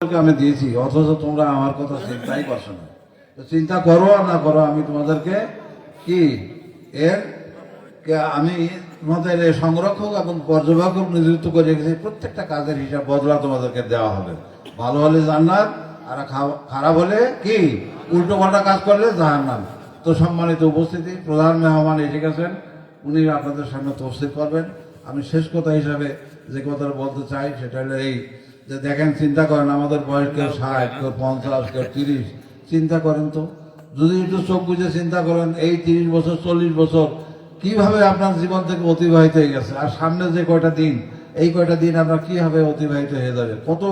আমি দিয়েছি, অথচ তোমরা আমার কথা চিন্তাই করছো না। তো চিন্তা করো আর না করো, আমি তোমাদেরকে কি এর আমি তোমাদের সংরক্ষক এবং পর্যবেক্ষক নিযুক্ত করে রেখেছি। প্রত্যেকটা কাজের হিসাব বদলা তোমাদেরকে দেওয়া হবে। ভালো হলে জান্নাত, আর খারাপ হলে কি উল্টো পাল্টা কাজ করলে জাহান্নাম। তো সম্মানিত উপস্থিতি, প্রধান মেহমান এসে গেছেন, উনি আপনাদের সামনে তফসির করবেন। আমি শেষ কথা হিসাবে যে কথাটা বলতে চাই সেটা হলো এই যে দেখেন, চিন্তা করেন, আমাদের বয়স কেউ 60, কেউ 50, কেউ 30। চিন্তা করেন তো, যদি একটু চোখ বুঝে চিন্তা করেন, এই 30 বছর 40 বছর কিভাবে আপনার জীবন থেকে অতিবাহিত হয়ে গেছে, আর সামনে যে কয়টা দিন, এই কয়টা দিন আপনার কিভাবে অতিবাহিত হয়ে যাবে, কত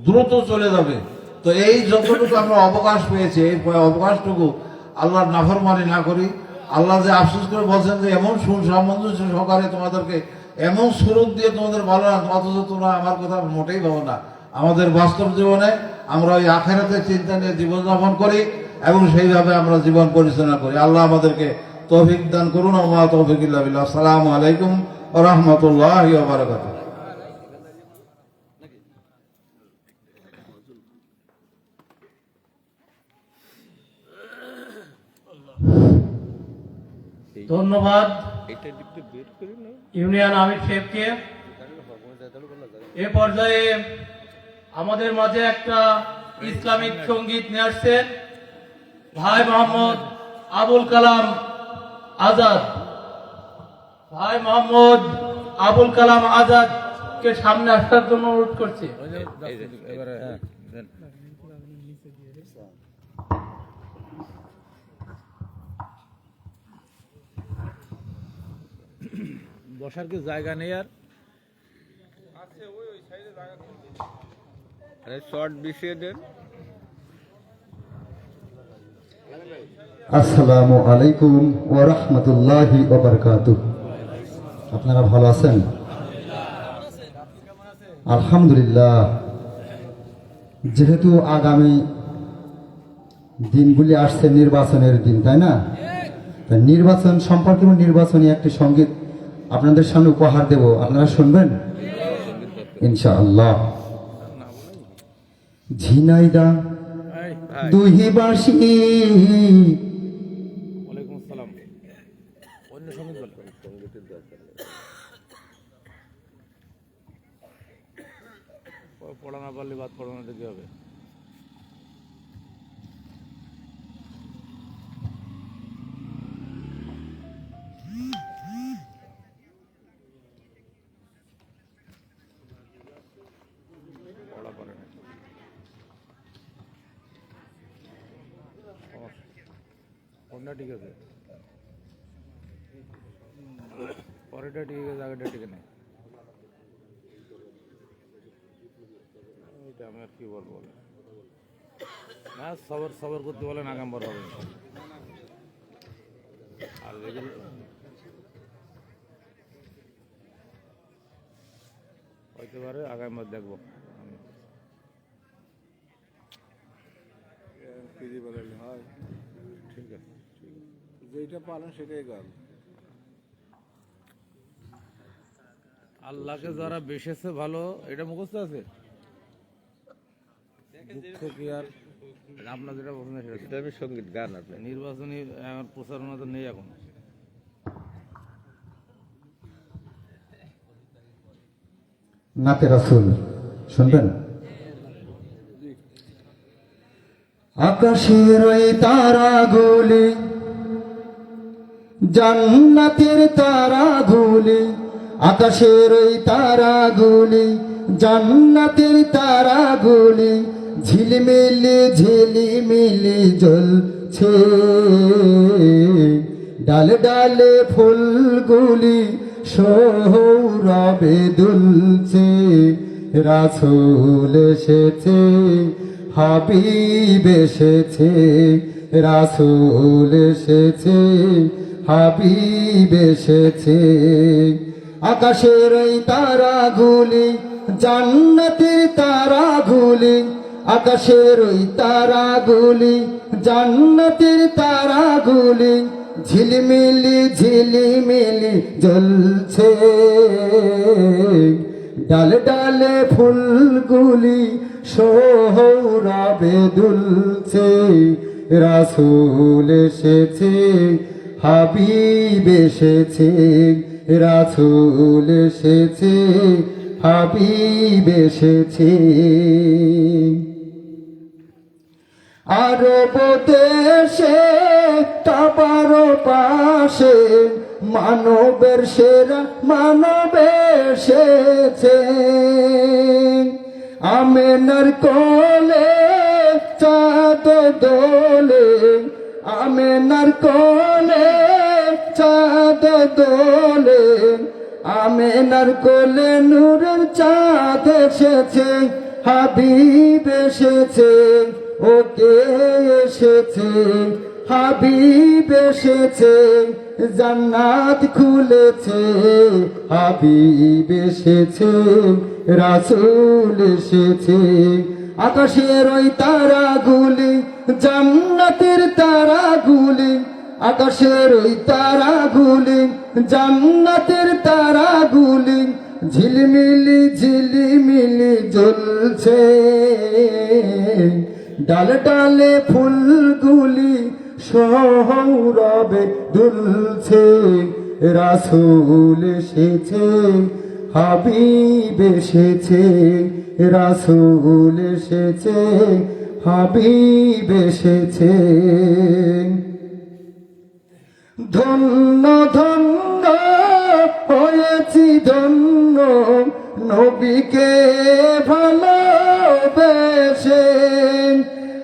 দ্রুত চলে যাবে। তো এই যতটুকু আমরা অবকাশ পেয়েছি, এই অবকাশটুকু আল্লাহর নাফরমানি না করি। আল্লাহ যে আফসোস করে বলছেন যে এমন সুসামঞ্জস্য সহকারে তোমাদেরকে এমন সুরত দিয়ে তোমাদের ভালো না, অথচ তোমরা আমার কথা মোটেই ভাবো না। আমাদের বাস্তব জীবনে আমরা ওই আখেরাতের চিন্তা নিয়ে জীবনযাপন করি এবং সেইভাবে আমরা জীবন পরিচালনা করি। আল্লাহ আমাদেরকে তৌফিক দান করুন। ওয়া মা তৌফিক ইল্লা বিল্লাহ। আসসালামু আলাইকুম ওয়া রাহমাতুল্লাহি ওয়া বারাকাতুহু। ধন্যবাদ ইউনিয়ন আমির সাহেবকে। এ পর্যায়ে আমাদের মাঝে একটা ইসলামিক সঙ্গীত নিয়ে আসছেন ভাই মোহাম্মদ আবুল কালাম আজাদ। ভাই মোহাম্মদ আবুল কালাম আজাদ কে সামনে আসার জন্য অনুরোধ করছি। বসার কি জায়গা নেই আর শর্ট বিছিয়ে দেন। আসসালামু আলাইকুম ওয়া রাহমাতুল্লাহি ওয়া বারাকাতুহু। আপনারা ভালো আছেন? আলহামদুলিল্লাহ। যেহেতু আগামী দিনগুলি আসছে নির্বাচনের দিন, তাই না? তাই নির্বাচন সম্পর্কে নির্বাচনী একটি সঙ্গীত আপনাদের সামনে উপহার দেব, আপনারা শুনবেন ইনশাআল্লাহ। ঝিনাইদা দুহিবাসী ওয়ালাইকুম আসসালাম। অন্য সঙ্গীত বলবেন, সঙ্গীতের দরকার নেই। পড়া না পারলে বাদ পড়ানোটা কি হবে? পড়া পারে না, কোনটা ঠিক আছে? পরেরটা ঠিক আছে, আগেরটা ঠিক নেই। এটা আমি আর কি বলবো না, সবর সবর করতে বলেন, আগামবার হবে। আর এগুলো হইতে পারে, আগামবার দেখবো আমি। ঠিক আছে, যেটা পারেন সেটাই গান। আল্লাহকে যারা বেসেছে ভালো, এটা মুখস্থ আছে। দুঃখ কি আর আপনার যেটা পছন্দ সেটা আমি সঙ্গীত গান। আপনি নির্বাচনী আমার প্রচারণা তো নেই এখন। নাতে রাসূল শুনবেন। আকাশের ওই তারাগুলি জান্নাতের তারাগুলি, আকাশের ওই তারাগুলি জান্নাতের তারাগুলি ঝিলমিলি ঝিলিমিলি জ্বলছে। ডালে ডালে ফুলগুলি সৌরভে দুলছে। রাসূল এসেছে, হাবিব এসেছে, রাসূল এসেছে, হাবিব এসেছে। আকাশের ওই তারাগুলি জান্নাতের তারাগুলি, আকাশের ওই তারাগুলি জান্নাতের তারাগুলি ঝিলমিলি ঝিলিমিলি জ্বলছে। ডালে ডালে ফুলগুলি সৌরভে দুলছে, রাসূল এসেছে, হাবিব এসেছে, রাসূল এসেছে, হাবিব এসেছে। আরব দেশে তাবার পাশে মানবের সেরা মানব এসেছে, আমেনার কোলে চাঁদ দোলে, আমেনার কোলে চাঁদ দোলে, আমেনার কোলে নূরের চাঁদ এসেছে, হাবিব এসেছে, ওকে এসেছে, হাবিব এসেছে, জান্নাত খুলেছে, হাবিব এসেছে, রাসূল এসেছে। আকাশের ওই তারাগুলি জান্নাতের তারাগুলি, আকাশের ওই তারাগুলি জান্নাতের তারাগুলি, ঝিলমিলি ঝিলিমিলি জ্বলছে, ডালে ডালে ফুলগুলি সৌরভে দুলছে, রাসূল এসেছে, হাবিব এসেছে, রাসূল এসেছে, হাবিব এসেছে। ধন্য ধন্য হয়েছি ধন্য, নবীকে ভালোবেসে,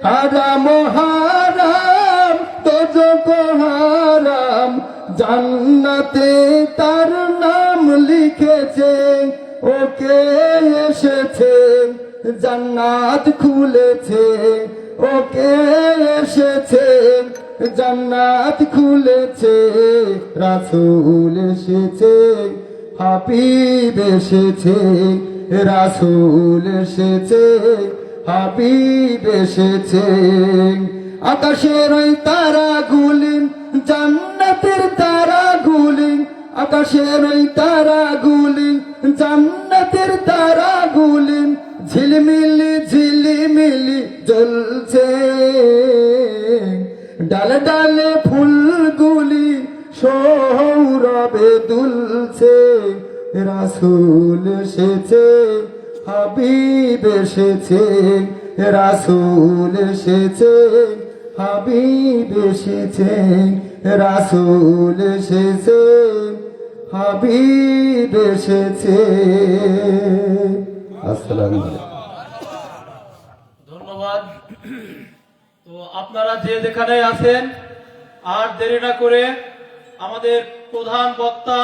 হারাম হারাম দোজখ হারাম, জান্নাতে তার নাম লিখেছে, ওকে এসেছে, জান্নাত খুলেছে, ওকে এসেছে, জান্নাত খুলেছে, রাসূল এসেছে, হাবিব এসেছে, রাসূল এসেছে, হাবিব এসেছে। আকাশের ওই তারাগুলি জান্নাতের তারাগুলি, আকাশের ওই তারাগুলি জান্নাতের তারাগুলি, ঝিলমিলি ঝিলিমিলি জ্বলছে, ডালে ডালে ফুলগুলি সৌরভে দুলছে, রাসূল এসেছে, হাবিব এসেছে, রাসূল এসেছে, হাবিব এসেছে, রাসূল এসেছে, হাবিব এসেছে। আসসালামু আলাইকুম। ধন্যবাদ। তো আপনারা যে যেখানে আছেন আর দেরি না করে আমাদের প্রধান বক্তা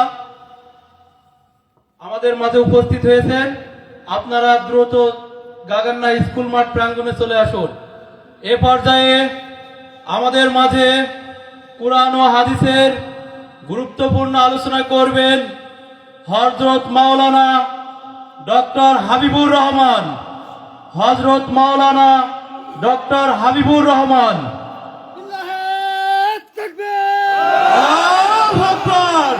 আমাদের মাঝে উপস্থিত হয়েছেন, আপনারা দ্রুত গাগান্না স্কুল মাঠ প্রাঙ্গণে চলে আসুন। এ পর্যায়ে আমাদের মাঝে কুরআন ও হাদিসের গুরুত্বপূর্ণ আলোচনা করবেন হযরত মাওলানা ডক্টর হাবিবুর রহমান, হযরত মাওলানা ডক্টর হাবিবুর রহমান। আল্লাহু আকবার,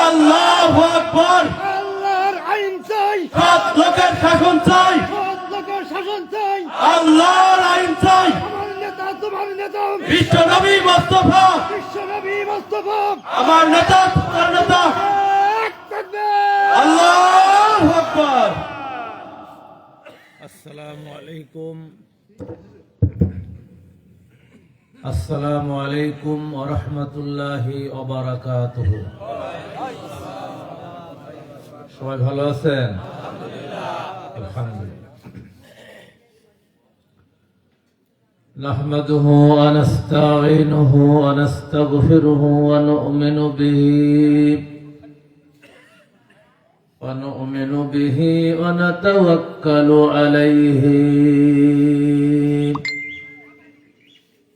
আল্লাহু আকবার। আল্লাহর আইন চাই, সৎ লোকের শাসন চাই, সৎ লোকের শাসন চাই, আল্লাহর আইন চাই। আমার নেতা তোমার নেতা, বিশ্ব নবী মোস্তফা, বিশ্ব নবী মোস্তফা, আমার নেতা তোমার নেতা। এক তাকবীর। আল্লাহু আকবার। আসসালামু আলাইকুম। আসসালামু আলাইকুম ওয়া রাহমাতুল্লাহি ওয়া বারাকাতুহু। সবাই ভালো আছেন? আলহামদুলিল্লাহ। نحمده ونستعينه ونستغفره ونؤمن به ونتوكل عليه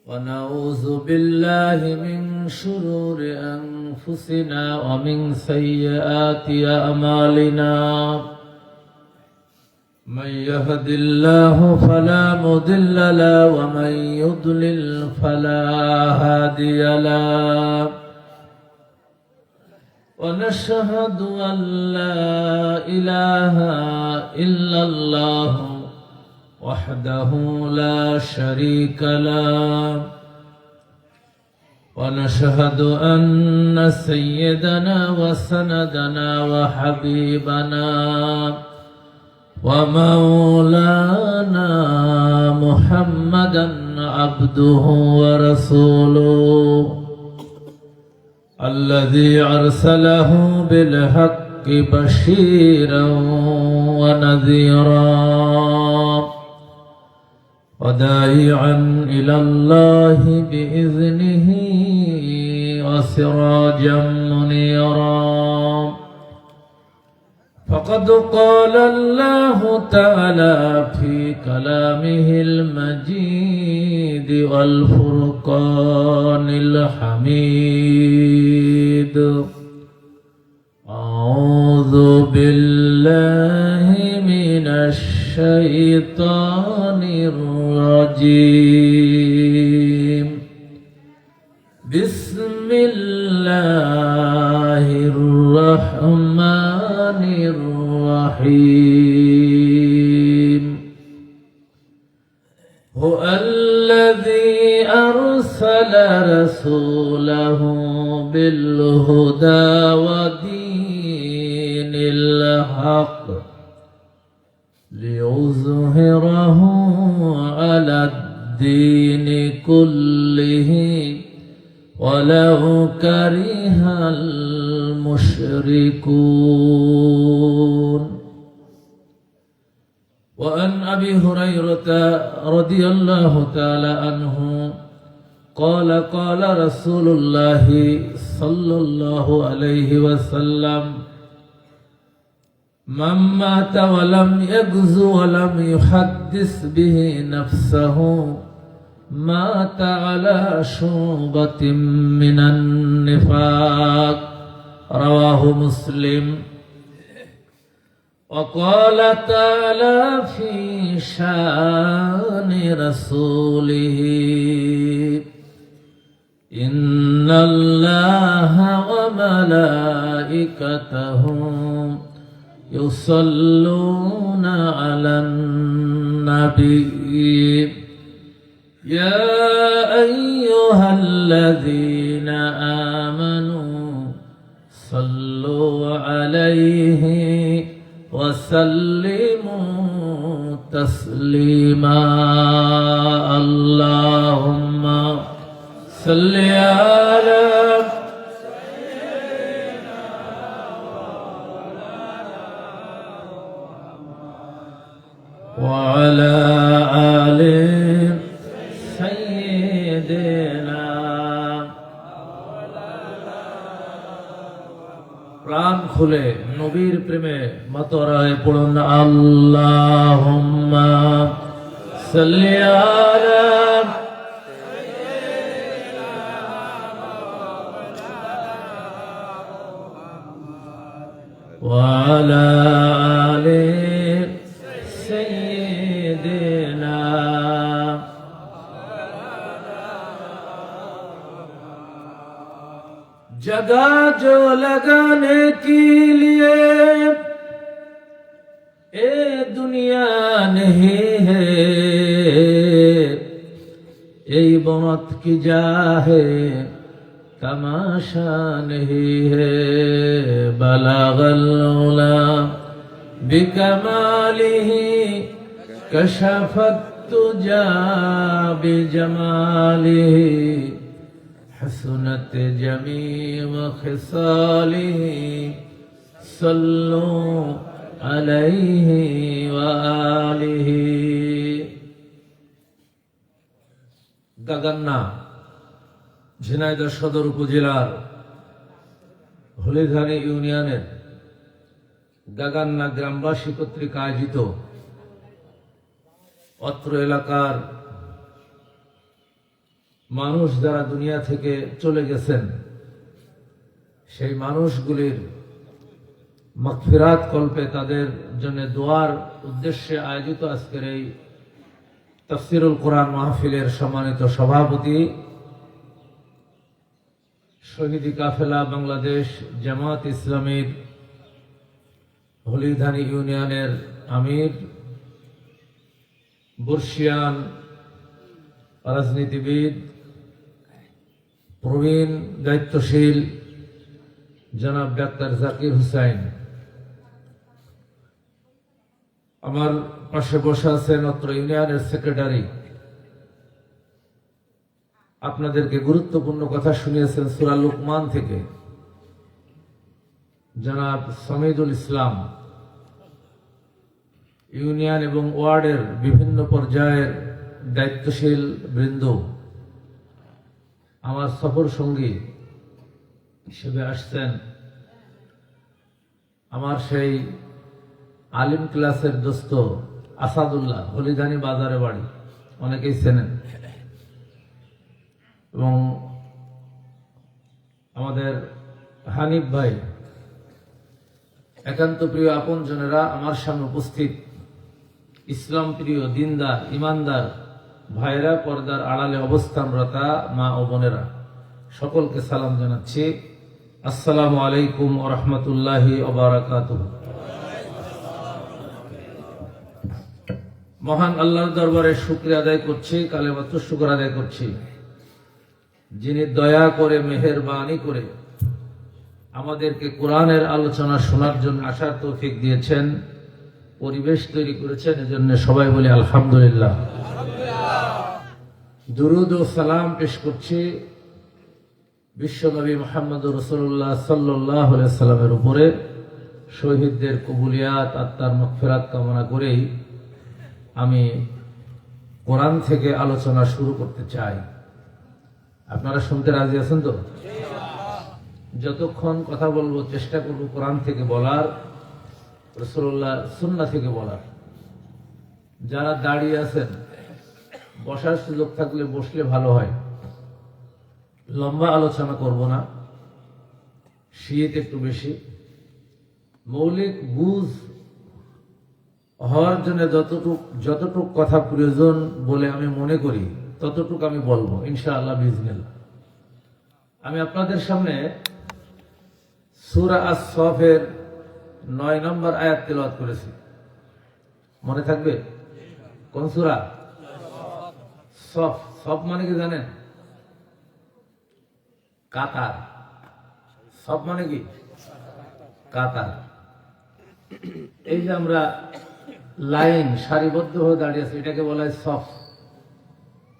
ونعوذ بالله من شرور أنفسنا ومن سيئات أعمالنا من يهد الله فلا مضل له ومن يضلل فلا هادي له ونشهد أن لا إله إلا الله وحده لا شريك له ونشهد أن سيدنا وسندنا وحبيبنا ومولانا محمدا عبده ورسوله الذي أرسله بالحق بشيرا ونذيرا وداعيا إلى الله بإذنه وسراجا منيرا فقد قال الله تعالى في كلامه المجيد والفرقان الحميد أعوذ بالله من الشيطان الرجيم بسم الله الرحمن الرحيم هو الذي أرسل رسوله بالهدى ودين الحق ليظهره على الدين كله ولو كره المشركون وعن أبي هريرة رضي الله تعالى عنه قال قال رسول الله صلى الله عليه وسلم من مات ولم يغز ولم يحدث به نفسه مات على شعبة من النفاق رواه مسلم وقال تعالى في شان رسوله إن الله وملائكته يصلون على النبي يا أيها الذين آمنوا صلوا عليه وسلموا تسليما اللهم صل على وعلى آل سيدنا প্রাণ খুলে নবীর প্রেমে মাতরায় পড়ুন আল্লাহুম্মা সাল্লি আলা ওয়া আলা আলি সাইয়্যিদিনা जगह जो लगाने के लिए ए दुनिया नहीं है ये बहुत की जा है तमाशा नहीं है बलागल उला बिकमालिही कशफत तुजा बिजमालिही حسنت جميع خصاله صلوا عليه وآله গাগান্না ঝিনাইদহ সদর উপজেলার হলিধানী ইউনিয়নের গাগান্না গ্রামবাসী কর্তৃক আয়োজিত অত্র এলাকার মানুষ যারা দুনিয়া থেকে চলে গেছেন সেই মানুষগুলির মাগফিরাত কল্পে তাদের জন্য দোয়ার উদ্দেশ্যে আয়োজিত আজকের এই তাফসীরুল কোরআন মাহফিলের সম্মানিত সভাপতি শহীদি কাফেলা বাংলাদেশ জামাত ইসলামীর হলিধানী ইউনিয়নের আমির, বর্ষিয়ান রাজনীতিবিদ, প্রবীণ দায়িত্বশীল জনাব ডাক্তার জাকির হুসাইন, আমার পাশে বসে আছেন অত্র ইউনিয়নের সেক্রেটারি, আপনাদেরকে গুরুত্বপূর্ণ কথা শুনিয়েছেন সূরা লুকমান থেকে জনাব সামিদুল ইসলাম, ইউনিয়ন এবং ওয়ার্ডের বিভিন্ন পর্যায়ের দায়িত্বশীল বৃন্দ, আমার সফর সঙ্গী হিসেবে আসছেন আমার সেই আলিম ক্লাসের দোস্ত আসাদুল্লাহ, হলিধানী বাজারে বাড়ি, অনেকেই চেনেন, এবং আমাদের হানিফ ভাই, একান্ত প্রিয় আপনজনেরা আমার সামনে উপস্থিত ইসলাম প্রিয় দিনদার ইমানদার ভাইরা, পর্দার আড়ালে অবস্থানরতা মা ও বোনেরা, সকলকে সালাম জানাচ্ছি। আসসালামু আলাইকুম ওয়া রাহমাতুল্লাহি ওয়া বারাকাতুহু। মহান আল্লাহর দরবারে শুকরিয়া আদায় করছি, কালেমাতুর শুকর আদায় করছি, যিনি দয়া করে মেহেরবানি করে আমাদেরকে কোরআনের আলোচনা শোনার জন্য আসার তৌফিক দিয়েছেন, পরিবেশ তৈরি করেছেন, এজন্য সবাই বলি আলহামদুলিল্লাহ। দুরুদ ও সালাম পেশ করছি বিশ্বনবী মুহাম্মদুর রাসূলুল্লাহ সাল্লাল্লাহু আলাইহি সাল্লামের উপরে। শহীদদের কবুলিয়াত, আত্মার মাগফিরাত কামনা করেই আমি কোরআন থেকে আলোচনা শুরু করতে চাই। আপনারা শুনতে রাজি আছেন তো? যতক্ষণ কথা বলবো চেষ্টা করব কোরআন থেকে বলার, রাসূলুল্লাহ সুন্নাহ থেকে বলার। যারা দাঁড়িয়ে আছেন, বসার সুযোগ থাকলে বসলে ভালো হয়। লম্বা আলোচনা করব না, শীত একটু বেশি, মৌলিক বুঝ হওয়ার জন্য যতটুক কথা প্রয়োজন বলে আমি মনে করি ততটুক আমি বলবো ইনশাআল্লাহ বিজনিল্লাহ। আমি আপনাদের সামনে সূরা আস-সফের 9 নম্বর আয়াত তেলাওয়াত করেছি, মনে থাকবে? কোন সূরা? সফ। সফ মানে কি জানেন? কাতার। সফ মানে কি? কাতার। এই যে আমরা লাইন সারিবদ্ধ হয়ে দাঁড়িয়ে আছি, এটাকে বলা হয় সফ।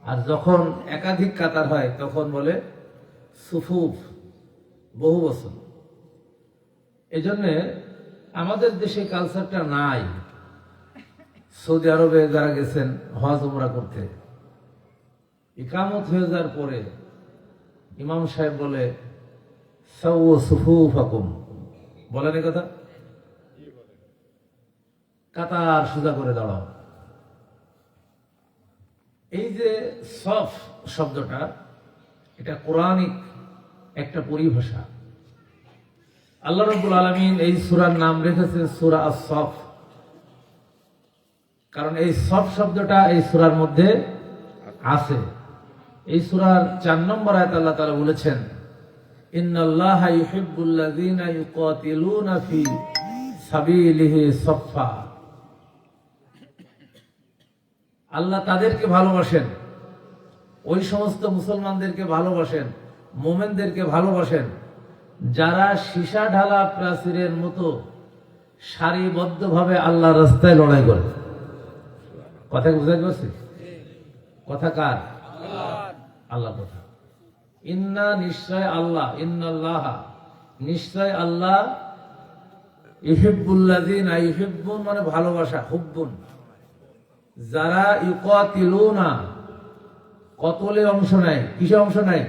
আর যখন একাধিক কাতার হয় তখন বলে সুফুফ, বহু বচন। এই জন্য আমাদের দেশে কালচারটা নাই। সৌদি আরবে যারা গেছেন হজ উমরা করতে, ইকামত হয়ে যাওয়ার পরে ইমাম সাহেব বলে সাউ সুফুফাকুম, বলেন এই কথা? কাতার সোজা করে দাঁড়াও। এই যে সফ শব্দটা, এটা কোরআনিক একটা পরিভাষা। আল্লাহ রাব্বুল আলামিন এই সূরার নাম রেখেছেন সূরা আস-সফ, কারণ এই সফ শব্দটা এই সূরার মধ্যে আছে। এই সূরার 4 নম্বর আয়াতে আল্লাহ তাআলা বলেছেন, ইন্নাল্লাহা ইউহিব্বুল্লাযীনা ইউকাতিলুনা ফি সাবিলিহি সাফফা। আল্লাহ তাদেরকে ভালোবাসেন, ওই সমস্ত মুসলমানদেরকে ভালোবাসেন, মোমেনদেরকে ভালোবাসেন যারা সীসা ঢালা প্রাচীরের মতো সারিবদ্ধভাবে আল্লাহর রাস্তায় লড়াই করে। কথা বুঝতে পারছি? কথা কার? আল্লাহ কথা। ইন্না, নিশ্চয় আল্লাহ, ইন্নাল্লাহা, নিশ্চয় আল্লাহ, ইউহিব্বুল্লাযীনা, ইউহিব্বুন মানে ভালোবাসা, হুব্বুন, যারা ইউকাতিলুনা কতলে অংশ নেয়। কিসে অংশ নেয়?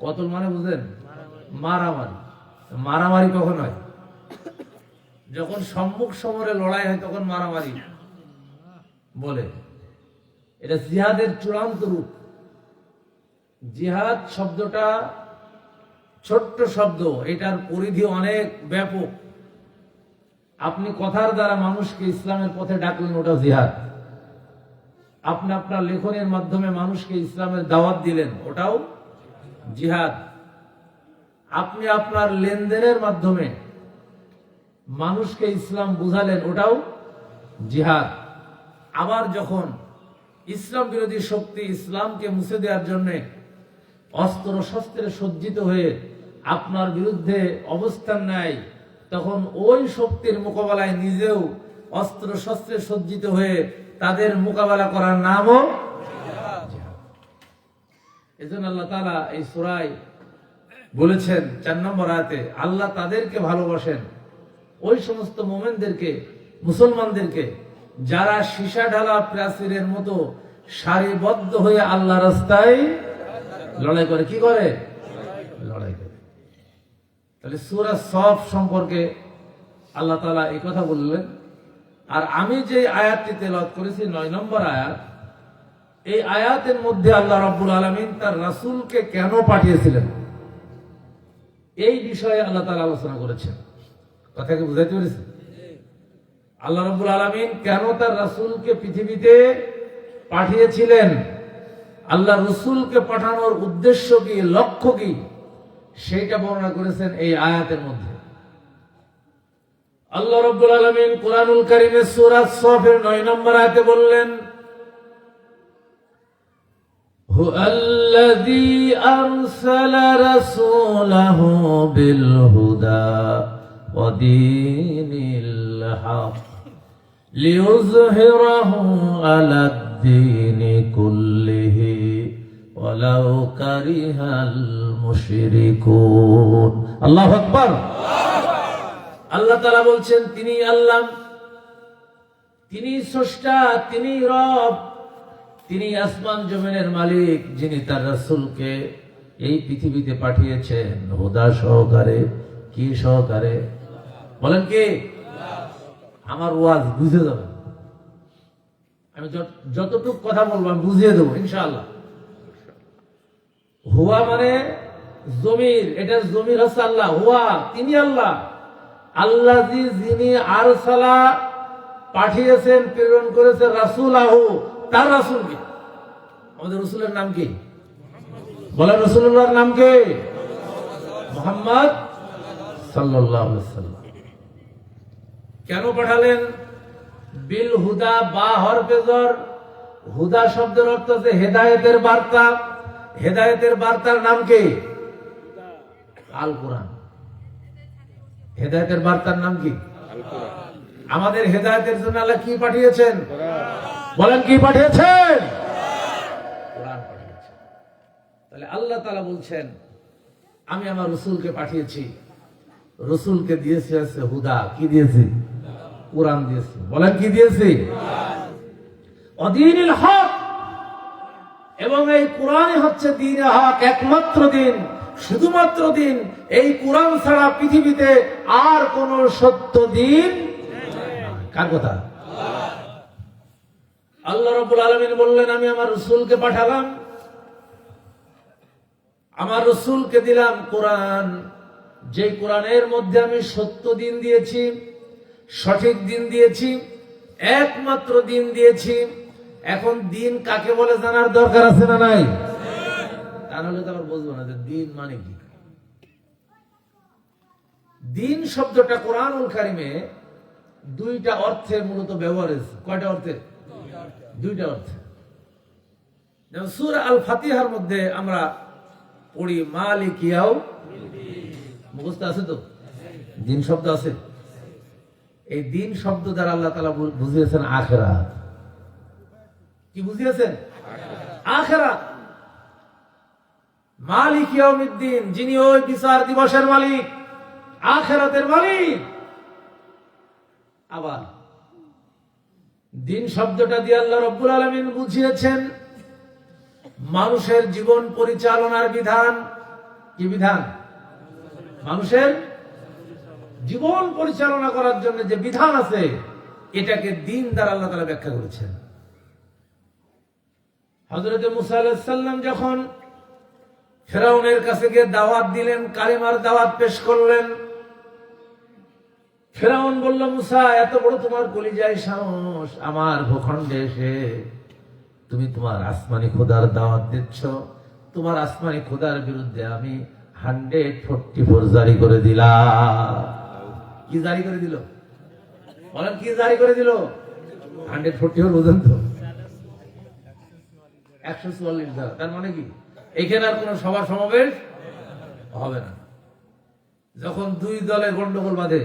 কতল মানে বুঝেন? মারামারি। মারামারি কখন হয়? যখন সম্মুখ সমরে লড়াই হয় তখন মারামারি বলে। এটা জিহাদের চূড়ান্ত রূপ। জিহাদ শব্দটা ছোট্ট শব্দ, এটার পরিধি অনেক ব্যাপক। আপনি কথার দ্বারা মানুষকে ইসলামের পথে ডাকলেন, ওটা জিহাদ। আপনি আপনার লেখনের মাধ্যমে মানুষকে ইসলামের দাওয়াত দিলেন, ওটাও জিহাদ। আপনি আপনার লেনদেনের মাধ্যমে মানুষকে ইসলাম বুঝালেন, ওটাও জিহাদ। আবার যখন ইসলাম বিরোধী শক্তি ইসলামকে মুছে দেওয়ার জন্য অস্ত্র শস্ত্রে সজ্জিত হয়ে আপনার বিরুদ্ধে অবস্থান নেয়, তখন ওই শক্তির মোকাবেলায় নিজেও অস্ত্র শস্ত্রে সজ্জিত হয়ে তাদের মোকাবেলা করার নামও জিহাদ। এজন্য আল্লাহ তাআলা এই সূরায় বলেছেন 4 নম্বর আয়াতে, আল্লাহ তাদেরকে ভালোবাসেন, ওই সমস্ত মুমিনদেরকে, মুসলমানদেরকে যারা সীসা ঢালা প্রাচীরের মতো সারিবদ্ধ হয়ে আল্লাহ রাস্তায় লড়াই করে। কি করে? লড়াই করে। তাহলে সূরা সফ সম্পর্কে আল্লাহ তাআলা এই কথা বললেন। আর আমি যে আয়াতটি তেলাওয়াত করেছি 9 নম্বর আয়াত, এই আয়াতের মধ্যে আল্লাহ রাব্বুল আলামিন তার রাসূলকে কেন পাঠিয়েছিলেন এই বিষয়ে আল্লাহ তাআলা আলোচনা করেছেন। কথা কি বুঝাইতে পেরেছি? আল্লাহ রাব্বুল আলামিন কেন তার রাসূলকে পৃথিবীতে পাঠিয়েছিলেন, আল্লাহ রাসূলকে পাঠানোর উদ্দেশ্য কি, লক্ষ্য কি, সেটা বর্ণনা করেছেন এই আয়াতের মধ্যে। আল্লাহ রাব্বুল আলামিন কুরআনুল কারীমের সূরা সফের 9 নম্বর আয়াতে বললেন, হুয়াল্লাযী আরসালা রাসূলাহু বিল হুদা ওয়া দীনিল হক লিইয়ুযহিরাহু আলাদ-দীনি কুল্লিহি ওয়ালাউ কারিহাল মুশরিকুন। আল্লাহু আকবার। আল্লাহ তাআলা বলছেন তিনি আল্লাহ, তিনি স্রষ্টা, তিনি রব, তিনি আসমান জমিনের মালিক, যিনি তার রাসূলকে এই পৃথিবীতে পাঠিয়েছেন হুদা সহকারে। কি সহকারে? বলেন কি? আমার ওয়াজ বুঝে যাবে, আমি যতটুকু কথা বলবো আমি বুঝিয়ে দেবো ইনশাআল্লাহ। হুয়া মানে জমির, এটা জমির হচ্ছে আল্লাহ। হুয়া তিনি আল্লাহ, আল্লাহ যিনি আরসালা পাঠিয়েছেন, প্রেরণ করেছেন রাসূলাহু, তার রাসূল কি? আমাদের রাসূলের নাম কি? বলেন রাসূলুল্লাহর নাম কি? মুহাম্মদ সাল্লাল্লাহু আলাইহি ওয়াসাল্লাম। কেন পাঠালেন? বিল হুদা, বা হরফে জর। হুদা শব্দের অর্থ হচ্ছে হেদায়েতের বার্তা। হেদায়েতের বার্তার নাম কি? আল কোরআন। হেদায়েতের বার্তার নাম কি? আমাদের হেদায়েতের জন্য আল্লাহ কি পাঠিয়েছেন? বলেন কি পাঠিয়েছেন? কোরআন পাঠিয়েছেন। তাহলে আল্লাহ তাআলা বলছেন আমি আমার রাসূলকে পাঠিয়েছি, রাসূলকে দিয়েছি আছে হুদা। কি দিয়েছি? কোরআন দিয়েছি। বলেন কি দিয়েছি? ওয়া দীনিল হক। এবং এই কোরআনই হচ্ছে দ্বীনে হক, একমাত্র দিন, শুধুমাত্র দিন। এই কোরআন ছাড়া পৃথিবীতে আর কোন সত্য দিন নেই। কার কথা? আল্লাহ রাব্বুল আলামিন বললেন আমি আমার রাসূলকে পাঠালাম, আমার রাসূলকে দিলাম কোরআন, যে কোরআনের মধ্যে আমি সত্য দিন দিয়েছি, সঠিক দিন দিয়েছি, একমাত্র দিন দিয়েছি। এখন দিন কাকে বলে জানার দরকার আছে না নাই? তাহলে তো আবার বুঝবো না যে দিন মানে কি। দিন শব্দটা কোরআনুল কারীমে 2টা অর্থে মূলত ব্যবহার হয়েছে। কয়টা অর্থে? 2টা অর্থে। যেমন সূরা আল ফাতিহার মধ্যে আমরা পড়ি মালিক ইয়াউম, মুখস্থ আছে তো? দিন শব্দ আছে। এই দিন শব্দ দ্বারা আল্লাহ তাআলা বুঝিয়েছেন আখিরাত। কি বুঝিয়েছেন? আখিরাত। মালিক ইয়াউমিদ্দিন, যিনি ওই বিচার দিবসের মালিক, আখিরাতের মালিক। আবার দিন শব্দটা দিয়ে আল্লাহ রাব্বুল আলামিন বুঝিয়েছেন মানুষের জীবন পরিচালনার বিধান। কি বিধান? মানুষের জীবন পরিচালনা করার জন্য যে বিধান আছে, এটাকে দিন দ্বারা আল্লাহ তাআলা ব্যাখ্যা করেছেন। হযরত মুসা আলাইহিস সালাম যখন ফেরাউনের কাছে গিয়ে দাওয়াত দিলেন, কালিমার দাওয়াত পেশ করলেন, ফেরাউন বলল মুসা এত বড় তোমার কলিজায় সাহস, আমার ভূখণ্ডে এসে তুমি তোমার আসমানি খোদার দাওয়াত দিচ্ছ। তোমার আসমানি খোদার বিরুদ্ধে আমি 144 জারি করে দিলাম। কি জারি করে দিল বলেন? কি জারি করে দিল? 144 বুঝেন তো, 144 ধারা। তার মানে কি এখানে আর কোন সভা সমাবেশ হবে না। যখন দুই দলে গন্ডগোল বাঁধে,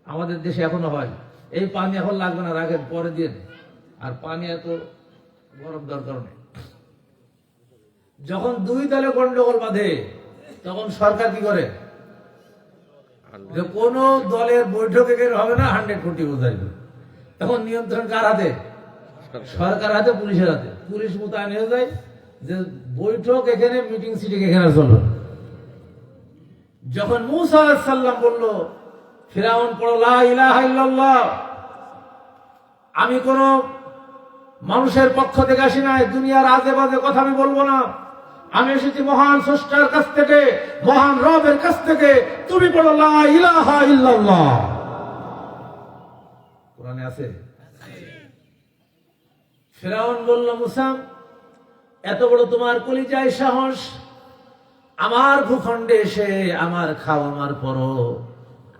আমাদের দেশে এখনো হয়, এই পানি এখন লাগবে না, রাখেন পরে দিয়ে, আর পানি এত গরম দরকার নেই। যখন দুই দলে গন্ডগোল বাঁধে তখন সরকার কি করে, যে কোন দলের বৈঠক এখানে হবে না, 144 জারি করে। তখন নিয়ন্ত্রণ কার হাতে? সরকার হাতে, পুলিশের হাতে। পুলিশ মোতায়েন হয়ে যায় যে বৈঠক এখানে, মিটিং সিটিং এখানে চলবে। যখন মূসা আলাইহিস সালাম বলল, ফিরাউন পড়ো লা ইলাহা ইল্লাল্লাহ, আমি কোন মানুষের পক্ষ থেকে আসি নাই, দুনিয়ার আজে বাজে কথা আমি বলবো না, আমি এসেছি মহান স্রষ্টার কাছ থেকে, মহান রবের কাছ থেকে, তুমি পড়ো লা ইলাহা ইল্লাল্লাহ। কোরআনে আছে। ফিরাউন বলল, মূসা এত বড় তোমার কলিজায় সাহস, আমার ভূখণ্ডে এসে আমার খাওয়ার পরও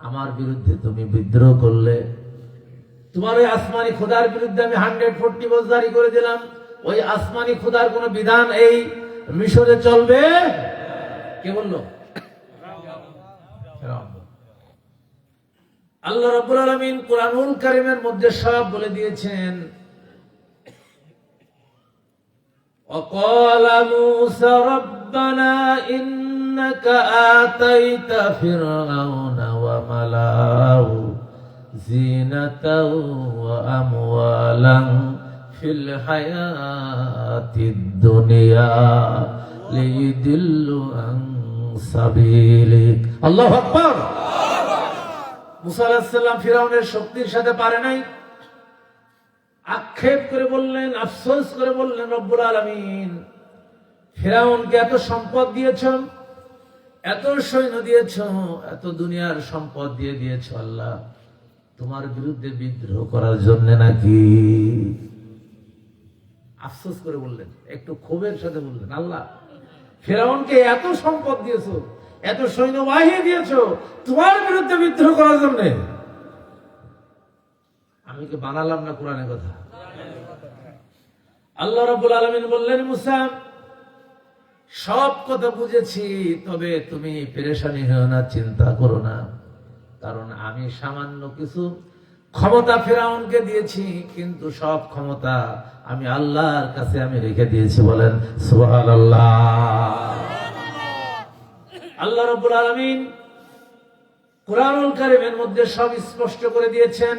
আমার বিরুদ্ধে তুমি বিদ্রোহ করলে। তোমার ওই আসমানি খোদার বিরুদ্ধে আমি 144 জারি করে দিলাম। ওই আসমানি খোদার কোন বিধান এই মিশরে চলবে? কে বলল? আল্লাহ রাব্বুল আলামিন কুরআনুল কারীমের মধ্যে সব বলে দিয়েছেন। وقال موسى ربنا إنك آتيت فرعون وملأه زينة وأموالا في الحياة الدنيا ليضلوا عن سبيلك الله أكبر। মুসা আলাইহিস সালাম ফিরাউনের শক্তির সাথে পারে নাই, আক্ষেপ করে বললেন, আফসোস করে বললেন, রব্বুল আলামিন ফিরাউনকে এত সম্পদ দিয়েছ, এত সৈন্য দিয়েছ, এত দুনিয়ার সম্পদ দিয়ে দিয়েছ, আল্লাহ তোমার বিরুদ্ধে বিদ্রোহ করার জন্য নাকি? আফসোস করে বললেন, একটু ক্ষোভের সাথে বললেন, আল্লাহ ফিরাউনকে এত সম্পদ দিয়েছ, এত সৈন্যবাহিনী দিয়েছ, তোমার বিরুদ্ধে বিদ্রোহ করার জন্য? আমি কি বানালাম না কোরআনের কথা? আল্লাহ রাব্বুল আলামিন বললেন, মূসা সব কথা বুঝেছি, তবে তুমি পেরেশানি হও না, চিন্তা করো না, কারণ আমি সামান্য কিছু ক্ষমতা ফিরাউনকে দিয়েছি, কিন্তু সব ক্ষমতা আমি আল্লাহর কাছে আমি রেখে দিয়েছি। বলেন সুবহানাল্লাহ। আল্লাহ রাব্বুল আলামিন কুরআনুল কারীমের মধ্যে সব স্পষ্ট করে দিয়েছেন।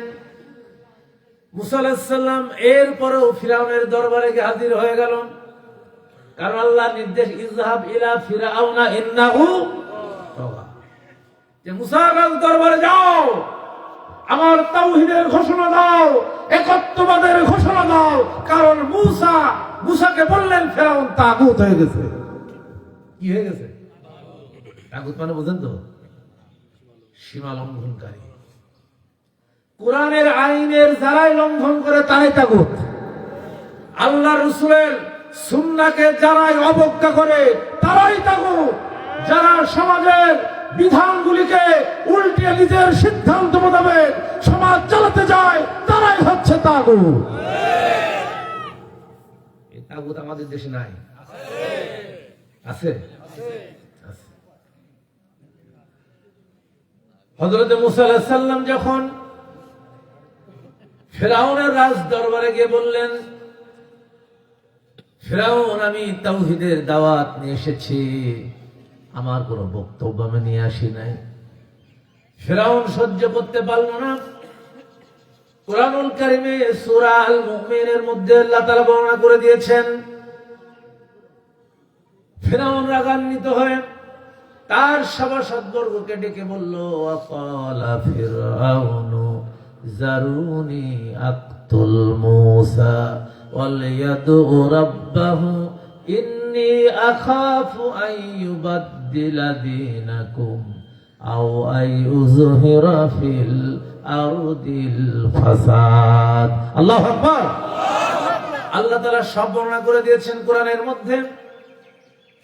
মুসা আলাইহিস সালাম এরপরেও ফিরাউনের দরবারে গিয়ে হাজির হয়ে গেল, কারণ আল্লাহর নির্দেশ, ইযহাব ইলা ফিরাউনা ইন্নাহু তাগা, যে মুসার দরবারে যাও, আমার তাওহীদের ঘোষণা দাও, একত্ববাদের ঘোষণা দাও, কারণ মুসাকে বললেন ফিরাউন তাগুত হয়ে গেছে। কি হয়ে গেছে? তাগুত মানে বুঝেন তো, সীমা লঙ্ঘনকারী। কোরআনের আইনের যারাই লঙ্ঘন করে তারাই তাগুত। আল্লাহ রাসূলের সুন্নাহকে যারাই অবজ্ঞা করে তারাই তাগুত। যারা সমাজের বিধানগুলিকে উল্টে নিজের সিদ্ধান্ত মোতাবেক সমাজ চালাতে যায় তারাই হচ্ছে তাগুত। এই তাগুত আমাদের দেশে নাই? আছে? হযরত মুসা আলাইহিস সালাম যখন ফিরাউনের রাজ দরবারে গিয়ে বললেন, ফিরাউন আমি তাওহীদের দাওয়াত নিয়ে এসেছি, আমার কোনো বক্তব্য আমি নিয়ে আসি নাই। ফিরাউন সহ্য করতে পারল না। কুরআনুল কারীমে সূরা আল মুমিনের মধ্যে আল্লাহ তাআলা বর্ণনা করে দিয়েছেন, ফিরাউন রাগান্বিত হয়ে তার সভাসদবর্গকে ডেকে বলল, ওয়াকালা ফিরাউনু জারুনি আক্তুল মূসা ওয়ালিয়াদউ রাব্বাহু ইন্নী আখাফু আন ইউবাদদিলা দীনাকুম আও আইয়ুযহিরা ফিল আরদিল ফাসাদ। আল্লাহু আকবার। আল্লাহ তাআলা সব বর্ণনা করে দিয়েছেন কোরআনের মধ্যে।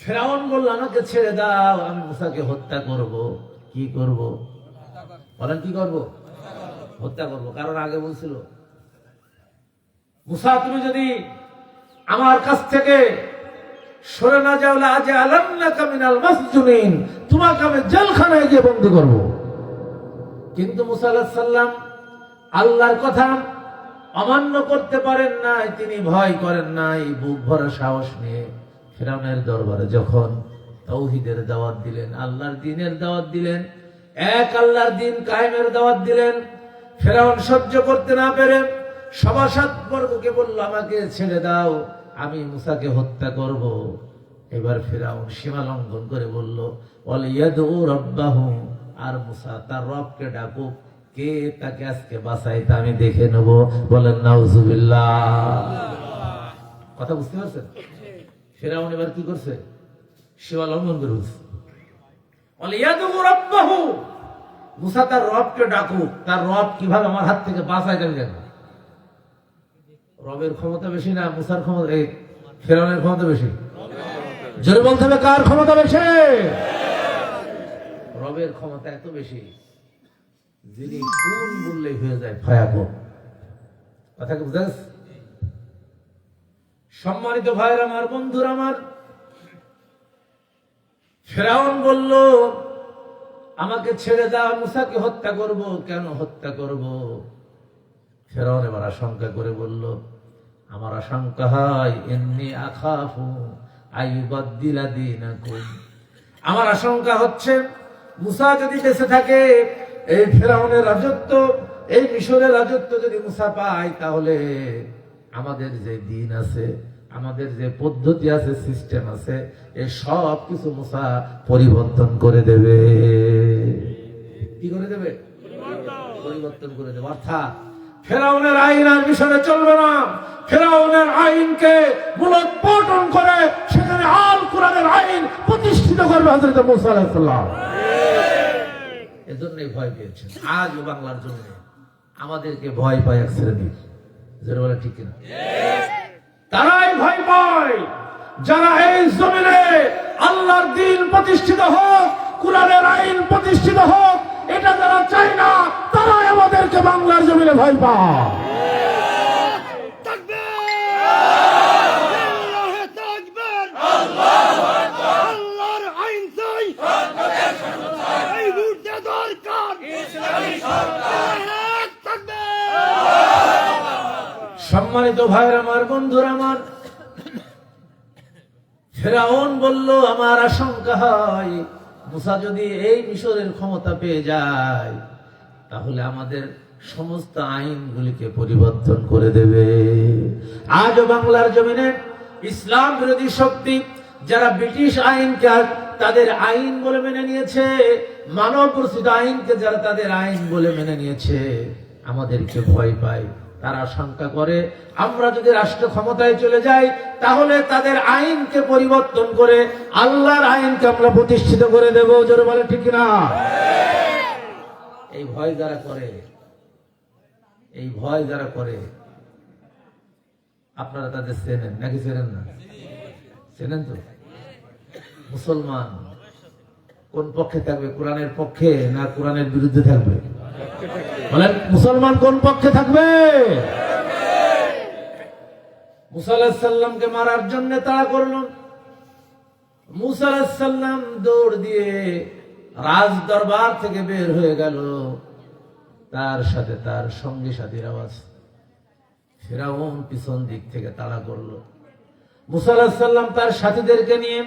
ফেরাউন বলল আমাকে ছেড়ে দাও, আমি মুসাকে হত্যা করব। কি করব বলেন, কি করব? হত্যা করব। কারণ আগে বলছিল মুসা তুমি যদি আমার কাছ থেকে সরে না যাও লাআজআলান্নাকা মিনাল মাসজুনিন, তোমাকে আমি জেলখানায় গিয়ে বন্দী করব। কিন্তু মুসা আলাইহিস সালাম আল্লাহর কথা অমান্য করতে পারেন নাই, তিনি ভয় করেন নাই। বুক ভরা সাহস নিয়ে ফিরআউনের দরবারে যখন তাওহীদের দাওয়াত দিলেন, আল্লাহর দ্বীনের দাওয়াত দিলেন, এক আল্লাহর দ্বীন কায়েমের দাওয়াত দিলেন, ফিরআউন সহ্য করতে না পেরে সভাসদ বর্গকে বলল আমাকে ছেড়ে দাও, আমি মুসাকে হত্যা করব। এবার ফিরআউন সীমা লঙ্ঘন করে বলল ওয়ালিয়াদু রাব্বাহু, আর মুসা তার রবকে ডাকুক, কে তাকে আজকে বাঁচাই তা আমি দেখে নেব। বলেন নাউজুবিল্লাহ। কথা বুঝতে পারছেন? ফিরআউন এবার কি করছে? সীমা লঙ্ঘন করে বলছে ওয়ালিয়াদু রাব্বাহু, মুসা তার রবকে ডাকুক, তার রব কিভাবে আমার হাত থেকে বাঁচাই আমি দেখব। রবের ক্ষমতা বেশি না মুসার ক্ষমতা? এই ফিরআউনের ক্ষমতা বেশি? জোরে বলতে হবে, কার ক্ষমতা বেশি? রবের ক্ষমতা এত বেশি, যিনি কোন বললেই হয়ে যায় ফায়াকুন। কথা কি বুঝা গেছে? সম্মানিত ভাইরা আমার, বন্ধুরা আমার, ফিরআউন বলল আমাকে ছেড়ে দাও, মুসাকে হত্যা করব। কেন হত্যা করব? ফিরআউন এবার আশঙ্কা করে বলল আমার আশঙ্কা হয় ইন্নী আখাফু আইয়ুবাদদিলা দীনাকুম, আমার আশঙ্কা হচ্ছে মুসা যদি বেঁচে থাকে, এই ফিরআউনের রাজত্ব, এই মিশরের রাজত্ব যদি মুসা পায়, তাহলে আমাদের যে দিন আছে, আমাদের যে পদ্ধতি আছে, সিস্টেম আছে, এই সব কিছু মুসা পরিবর্তন করে দেবে। কি করে দেবে? পরিবর্তন করে দেবে। অর্থাৎ ফিরআউনের আইন আর মিশরে চলবে না, ফিরআউনের আইনকে মূলোৎপাটন করে সেখানে আল কোরআনের আইন প্রতিষ্ঠিত করবে হযরত মুসা আলাইহিস সালাম। এজন্যই ভয় পেয়েছেন। আজ বাংলার জন্য আমাদেরকে ভয় পায় এক শ্রেণী, যারা বলে ঠিক কিনা? তারাই ভয় পায় যারা এই জমিনে আল্লাহর দ্বীন প্রতিষ্ঠিত হোক, কোরআনের আইন প্রতিষ্ঠিত হোক, এটা যারা চায় না, তারাই আমাদেরকে বাংলার জমিনে ভয় পায়। আল্লাহর আইন চাই, এই মুহূর্তে দরকার ইসলামী সরকার। সম্মানিত ভাইরা আমার, বন্ধুরা আমার, ফিরআউন বলল আমার আশঙ্কা হয় মুসা যদি এই মিশরের ক্ষমতা পেয়ে যায়, তাহলে আমাদের সমস্ত আইনগুলিকে পরিবর্তন করে দেবে। আজ বাংলার জমিনে ইসলাম বিরোধী শক্তি যারা ব্রিটিশ আইনকে তাদের আইন বলে মেনে নিয়েছে, মানব রচিত আইনকে যারা তাদের আইন বলে মেনে নিয়েছে, আমাদেরকে ভয় পায়। তারা আশঙ্কা করে আমরা যদি রাষ্ট্র ক্ষমতায় চলে যাই, তাহলে তাদের আইনকে পরিবর্তন করে আল্লাহর আইনকে আমরা প্রতিষ্ঠিত করে দেব। জোরে বলে ঠিক না? এই ভয় যারা করে, এই ভয় যারা করে, আপনারা তাদের চেনেন নাকি চেনেন না? চেনেন তো? মুসলমান কোন পক্ষে থাকবে? কোরআনের পক্ষে না কোরআনের বিরুদ্ধে থাকবে? বলেন, মুসলমান কোন পক্ষে থাকবে? মুসা আলাইহিস সালামকে মারার জন্য তাড়া করল। মুসা আলাইহিস সালাম দৌড় দিয়ে রাজ দরবার থেকে বের হয়ে গেল, তার সাথে তার সঙ্গী সাথীর আওয়াজ। ফিরআউন পিছন দিক থেকে তাড়া করলো। মুসা আলাইহিস সালাম তার সাথীদেরকে নিয়ে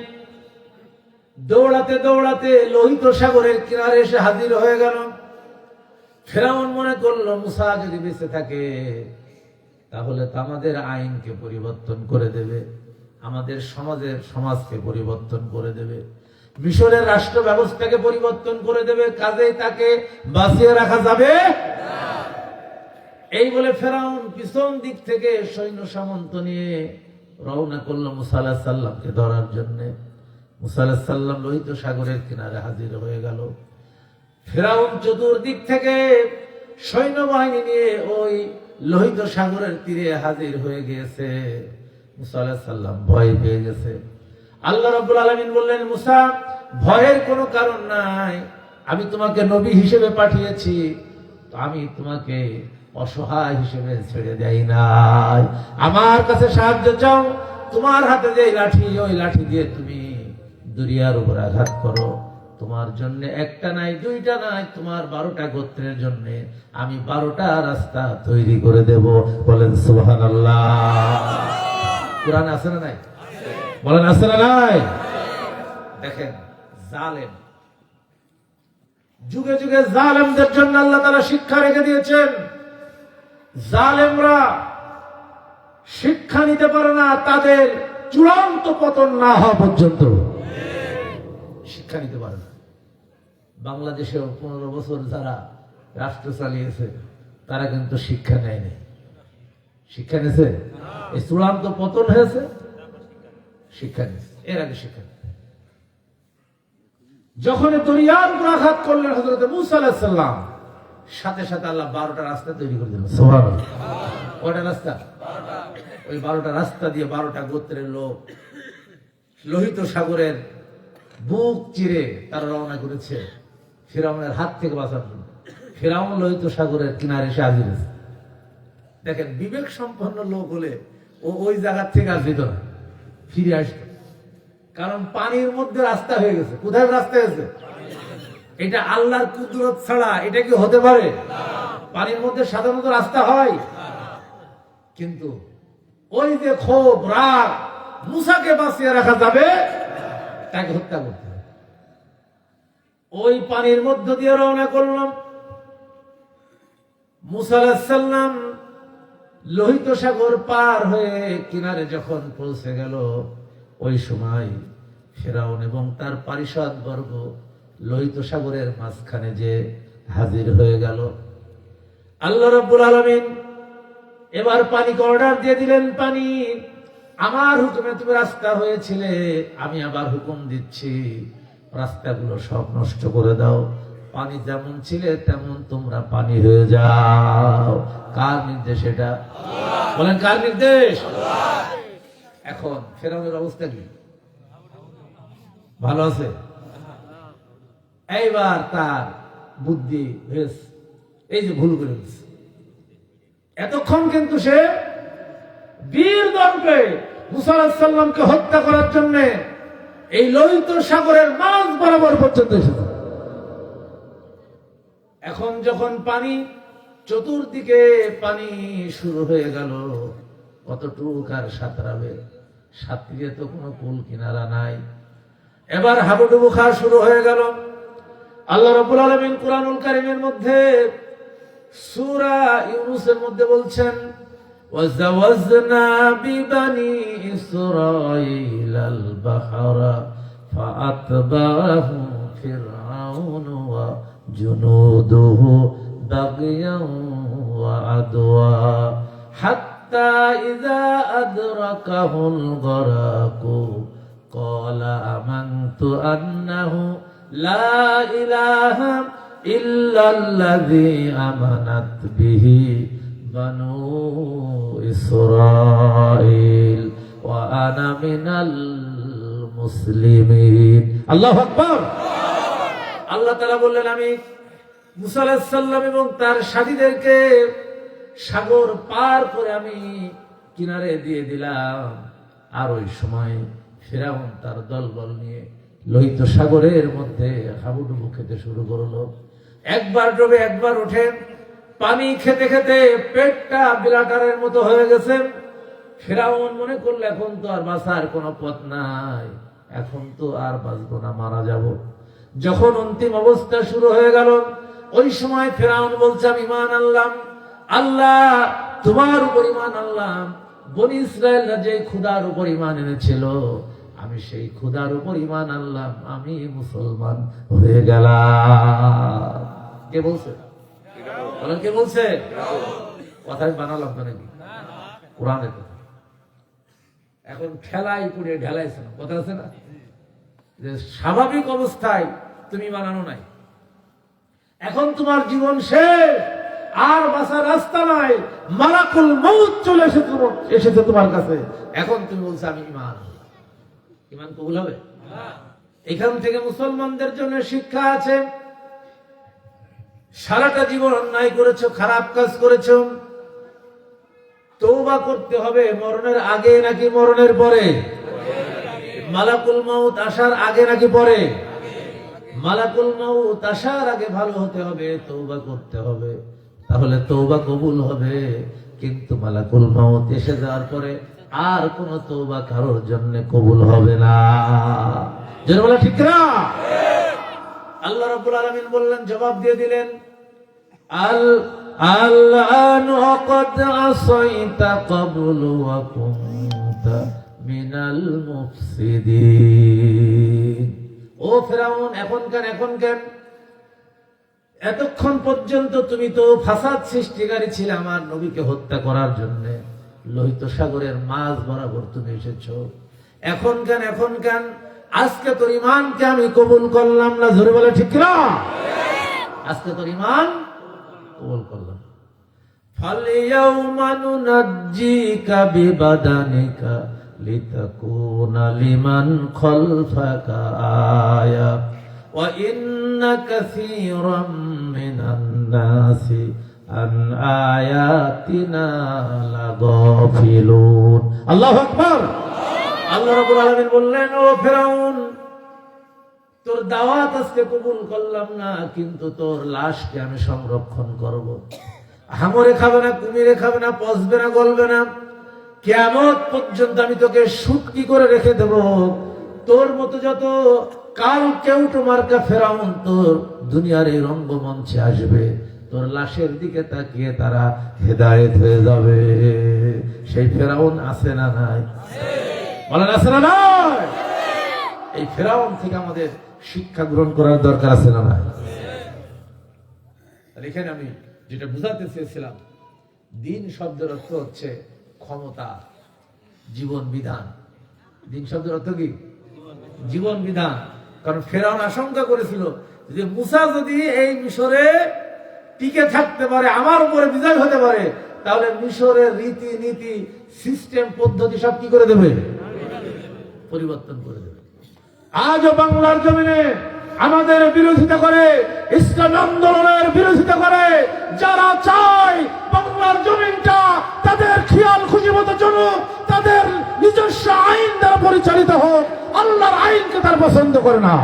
দৌড়াতে দৌড়াতে লোহিত সাগরের কিনারে এসে হাজির হয়ে গেল। ফিরআউন মনে করলো মুসা যদি বেঁচে থাকে, তাহলে তো আমাদের আইনকে পরিবর্তন করে দেবে, আমাদের সমাজকে পরিবর্তন করে দেবে, মিশরের রাষ্ট্র ব্যবস্থাকে পরিবর্তন করে দেবে, কাজেই তাকে বাঁচিয়ে রাখা যাবে না। এই বলে ফিরআউন পিছন দিক থেকে সৈন্য সামন্ত নিয়ে রওনা করলো মুসা আলাইহিস সালামকে ধরার জন্য। মুসা আলাইহিস সালাম লোহিত সাগরের কিনারে হাজির হয়ে গেল। ফিরআউন চতুর্দিক থেকে সৈন্যবাহিনী নিয়ে ওই লোহিত সাগরের তীরে হাজির হয়ে গিয়েছে। মুসা আলাইহিস সালাম ভয় পেয়ে গেছে। আল্লাহ রাব্বুল আলামিন বললেন, মুসা, ভয়ের কোনো কারণ নাই, আমি তোমাকে নবী হিসেবে পাঠিয়েছি, তো আমি তোমাকে অসহায় হিসেবে ছেড়ে দেই নাই। আমার কাছে সাহায্য চাও, তোমার হাতে যে লাঠি, ওই লাঠি দিয়ে তুমি দুনিয়ার উপর আঘাত করো। তোমার জন্য একটা নাই, দুইটা নাই, তোমার 12টা গোত্রের জন্য আমি 12টা রাস্তা তৈরি করে দেব। বলেন সুবহানাল্লাহ। কোরআন আছে না নাই? বলেন আছে না নাই? দেখেন, জালেম, যুগে যুগে জালেমদের জন্য আল্লাহ তাআলা শিক্ষা রেখে দিয়েছেন। জালেমরা শিক্ষা নিতে পারে না তাদের চূড়ান্ত পতন না হওয়া পর্যন্ত। শিক্ষা নিতে পারে না। বাংলাদেশেও 15 বছর যারা রাষ্ট্র চালিয়েছে তারা কিন্তু শিক্ষা নেয়নি। শিক্ষা নিয়েছে, এই চূড়ান্ত পতন হয়েছে, শিক্ষা নিয়েছে, এর আগে শিক্ষা নেই। যখন দরিয়ার উপর আঘাত করলেন হযরত মূসা আলাইহিস সালাম, সাথে সাথে আল্লাহ 12টা রাস্তা তৈরি করে দিলেন। সুবহানাল্লাহ। কয়টা রাস্তা? ওই 12টা রাস্তা দিয়ে 12টা গোত্রের লোক লোহিত সাগরের বুক চিরে তারা রওনা করেছে ফিরআউনের হাত থেকে বাঁচার জন্য। ফিরআউন লোহিত সাগরের কিনারে এসে হাজির হয়েছে। দেখেন, বিবেক সম্পন্ন লোক হলে ও ওই জায়গার থেকে আর যেত না, ফিরে আসত। কারণ পানির মধ্যে রাস্তা হয়ে গেছে। কোথায় রাস্তা হয়েছে? এটা আল্লাহর কুদরত ছাড়া এটা কি হতে পারে? পানির মধ্যে সাধারণত রাস্তা হয়, কিন্তু ওই যে ক্ষোভ, রাগ, মুসাকে বাঁচিয়ে রাখা যাবে, তাকে হত্যা করতে হবে। ওই পানির মধ্য দিয়ে রওনা করলাম। মুসা আলাইহিস সালাম লোহিত সাগর পার হয়ে কিনারে যখন পৌঁছে গেল, ওই সময় ফিরআউন এবং তার পারিষদ বর্গ লোহিত সাগরের মাঝখানে যে হাজির হয়ে গেল। আল্লাহ রাব্বুল আলামিন এবার পানিকে অর্ডার দিয়ে দিলেন, পানি, আমার হুকুমে তুমি রাস্তা হয়েছিলে, আমি আবার হুকুম দিচ্ছি রাস্তাগুলো সব নষ্ট করে দাও। পানি যেমন ছিলে তেমন তোমরা পানি হয়ে যাও। কার নির্দেশ এটা? বলেন, কার নির্দেশ? এখন ফিরআউনের অবস্থা কি? ভালো আছে? এইবার তার বুদ্ধি হয়েছে, এই যে ভুল করে দিচ্ছে। এতক্ষণ কিন্তু সে বীর দম্ভে মুসা আলাইহিস সালামকে হত্যা করার জন্য এই লোহিত সাগরের মাঝ বরাবর পর্যন্ত এসেছে। এখন যখন পানি চতুর্দিকে পানি শুরু হয়ে গেল, কতটুক আর সাঁতরাবে? সাঁতরিয়ে তো কোনো কুল কিনারা নাই। এবার হাবুডুবু খাওয়া শুরু হয়ে গেল। আল্লাহ রাব্বুল আলামিন কুরআনুল কারীমের মধ্যে সূরা ইউনূসের মধ্যে বলছেন, ওয়াজাওয়াজনা বিবানি ইসরাঈলাল বাহরা ফাআতবাহু ফিরআউন ওয়া জুনুদুহু বাগয়ান ওয়া আদওয়া হাত্তা ইযা আদরাকাহুল গরাকু ক্বালা আমানতু আন্নাহু লা ইলাহা ইল্লাল্লাযী আমানাত বিহি বানু ইসরাঈল ওয়া আনা মিনাল মুসলিমিন। আল্লাহু আকবার। আল্লাহ তাআলা বললেন, আমি মুসা আলাইহিস সালাম এবং তার সাথীদেরকে সাগর পার করে আমি কিনারে দিয়ে দিলাম। আর ওই সময় ফিরআউন তার দলবল নিয়ে লোহিত সাগরের মধ্যে হাবুডুবু খেতে শুরু করলো। একবার ডুবে একবার ওঠে। পানি খেতে খেতে পেটটা বিলাটারের মতো হয়ে গেছে। ফিরআউন মনে করলো এখন তো আর বাঁচার কোনো পথ নাই, এখন তো আর বাঁচবো না, মারা যাব। যখন অন্তিম অবস্থা শুরু হয়ে গেল, ওই সময় ফিরআউন বলছে, আমি ঈমান আনলাম, আল্লাহ তোমার উপর ঈমান আনলাম। বনি ইসরায়েলরা যে খোদার উপর ঈমান এনেছিল, আমি সেই খোদার উপর ঈমান আনলাম, আমি মুসলমান হয়ে গেলাম। কে বলছে? বলেন, কে বলছে? কথাই বানালাম তো নাকি? কোরআনের কথা। এখন ঠেলাই পুড়ে ঢেলাইছে না, কথা আছে না যে স্বাভাবিক অবস্থায় তুমি বানানো নাই, এখন তোমার জীবন শেষ, আর বাঁচার রাস্তা নাই, মালাকুল মউত চলে এসেছে তোমার কাছে, এখন তুমি বলছো আমি ঈমান। ইমান কবুল হবে? এখান থেকে মুসলমানদের জন্য শিক্ষা আছে। সারাটা জীবন অন্যায় করেছো, খারাপ কাজ করেছো, তওবা করতে হবে। মরণের আগে নাকি মরণের পরে? মালাকুল মাউত আসার আগে নাকি পরে? মালাকুল মাউত আসার আগে ভালো হতে হবে, তওবা করতে হবে, তাহলে তওবা কবুল হবে। কিন্তু মালাকুল মাউত এসে যাওয়ার পরে আর কোন তওবা কারোর জন্য কবুল হবে না। যেন বলা ঠিক না? আল্লাহ রাব্বুল আলামিন বললেন, জবাব দিয়ে দিলেন, আল-আন ক্বাদ আসাইতা ক্বাবলু ওয়া কুনতা মিনাল মুফসিদিন। ও ফিরাউন, এখন কেন এতক্ষণ পর্যন্ত তুমি তো ফাসাদ সৃষ্টিকারী ছিলে আমার নবীকে হত্যা করার জন্য। লোহিত সাগরের মাঝ বরাবর তুমি এসেছো, এখন কেন? আজকে তোর ঈমানকে আমি কবুল করলাম না। জোরে বলে ঠিক না? আজকে তোর ঈমান কবুল করলাম। ফালিয়াউমা নুনাজ্জিকা বিবাদানিকা লিতাকুনা লিমান খালফাকা আয়া ওয়া ইন্না কাসীরাম মিনান নাসি আন আয়াতিনা লাগাফিলুন। আল্লাহু আকবার। আল্লাহ রাব্বুল আলামিন বললেন, ও ফিরাউন, তোর দাওয়াত আজকে কবুল করলাম না, কিন্তু তোর লাশকে আমি সংরক্ষণ করব। হাঙরে খাবে না, কুমিরে খাবে না, পচবে না, গলবে না। কিয়ামত পর্যন্ত আমি তোকে শুটকি করে রেখে দেব। তোর মতো যত কাল কেউটো মার্কা ফেরাউন তোর দুনিয়ার এই রঙ্গমঞ্চে আসবে, তোর লাশের দিকে তাকিয়ে তারা হেদায়েত হয়ে যাবে। সেই ফেরাউন আছে না নাই? বলেন আছে না নাই? এই ফেরাউন থেকে আমাদের শিক্ষা গ্রহণ করার দরকার আছে না নাই? এখানে আমি যেটা বুঝাতে চেয়েছিলাম, দিন শব্দের অর্থ হচ্ছে ক্ষমতা, জীবন বিধান। দিন শব্দের অর্থ কি? জীবন বিধান। কারণ ফেরাউন আশঙ্কা করেছিল যে মুসা যদি এই মিশরে টিকে থাকতে পারে, আমার উপরে বিজয় হতে পারে, তাহলে মিশরের রীতি নীতি, সিস্টেম, পদ্ধতি সব কি করে দেবে? পরিবর্তন করে দেবে। আজও বাংলার জমিনে আমাদের বিরোধিতা করে, ইসলাম আন্দোলনের বিরোধিতা করে যারা চায় বাংলার জমিনটা তাদের খেয়াল খুশি মতো চলুক, তাদের নিজস্ব আইন দ্বারা পরিচালিত হোক, আল্লাহর আইনকে তার পছন্দ করে না।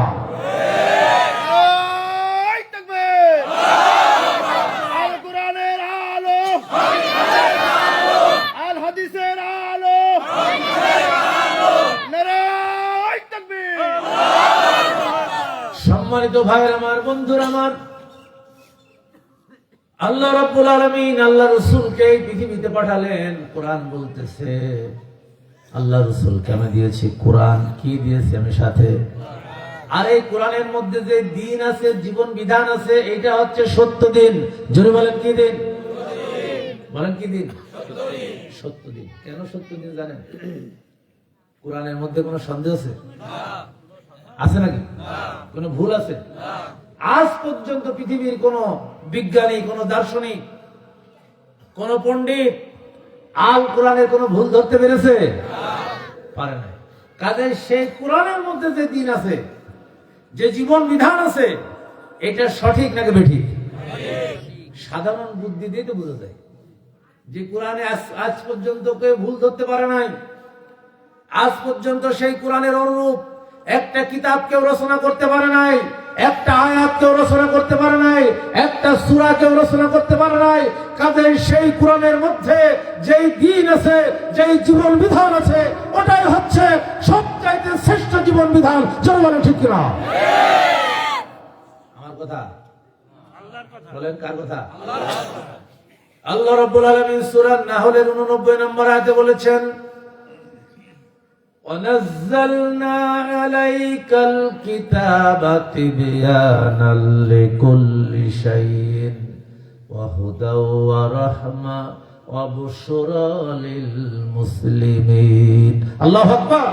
আল্লাহু তাকবীর। আল কোরআনের আলো, আল হাদিসের আলো, নারায়ে তাকবীর। সম্মানিত ভাইয়ের আমার, বন্ধুরা আমার, আল্লাহ রাব্বুল আলামিন আল্লাহ রাসূলকে এই পৃথিবীতে পাঠালেন। কোরআন বলতেছে আল্লাহ রাসূলকে আমি দিয়েছি কোরআন। কি দিয়েছি আমি সাথে? আর এই কোরআনের মধ্যে যে দিন আছে, জীবন বিধান আছে, এটা হচ্ছে সত্য দিন। জোরে বলেন কি দিন? বলেন কি দিন? সত্য দিন। কেন সত্য দিন জানেন? কোরআনের মধ্যে কোনো সন্দেহ আছে? আছে নাকি? কোন ভুল আছে? আজ পর্যন্ত পৃথিবীর কোন বিজ্ঞানী, কোন দার্শনিক, কোন পণ্ডিত আল কোরআনের কোন ভুল ধরতে পেরেছে? পারে না। কাজেই সেই কোরআনের মধ্যে যে দিন আছে, যে জীবন বিধান আছে, এটা সঠিক নাকি বেঠিক? সাধারণ বুদ্ধি দিয়ে তো বোঝা যায় যে কোরআনে আজ পর্যন্ত কেউ ভুল ধরতে পারে নাই। আজ পর্যন্ত সেই কোরআনের অনুরূপ একটা কিতাব কেউ রচনা করতে পারে নাই, একটা আয়াত কেউ রচনা করতে পারে নাই, একটা সূরা কেউ রচনা করতে পারে নাই। কাজেই সেই কোরআনের মধ্যে যেই দিন আছে, যেই জীবন বিধান আছে, ওটাই হচ্ছে সবচাইতে শ্রেষ্ঠ জীবন বিধান। চলো বলেন ঠিক কিনা? আমার কথা বলেন, কার কথা? আল্লাহ রাব্বুল আলামিন সূরা নাহলের 89 নম্বর আয়াতে বলেছেন, وَنَزَّلْنَا عَلَيْكَ الْكِتَابَ تِبْيَانًا لِكُلِّ شَيْءٍ وَهُدًى وَرَحْمَةً وَبُشْرَى لِلْمُسْلِمِينَ। আল্লাহু আকবার।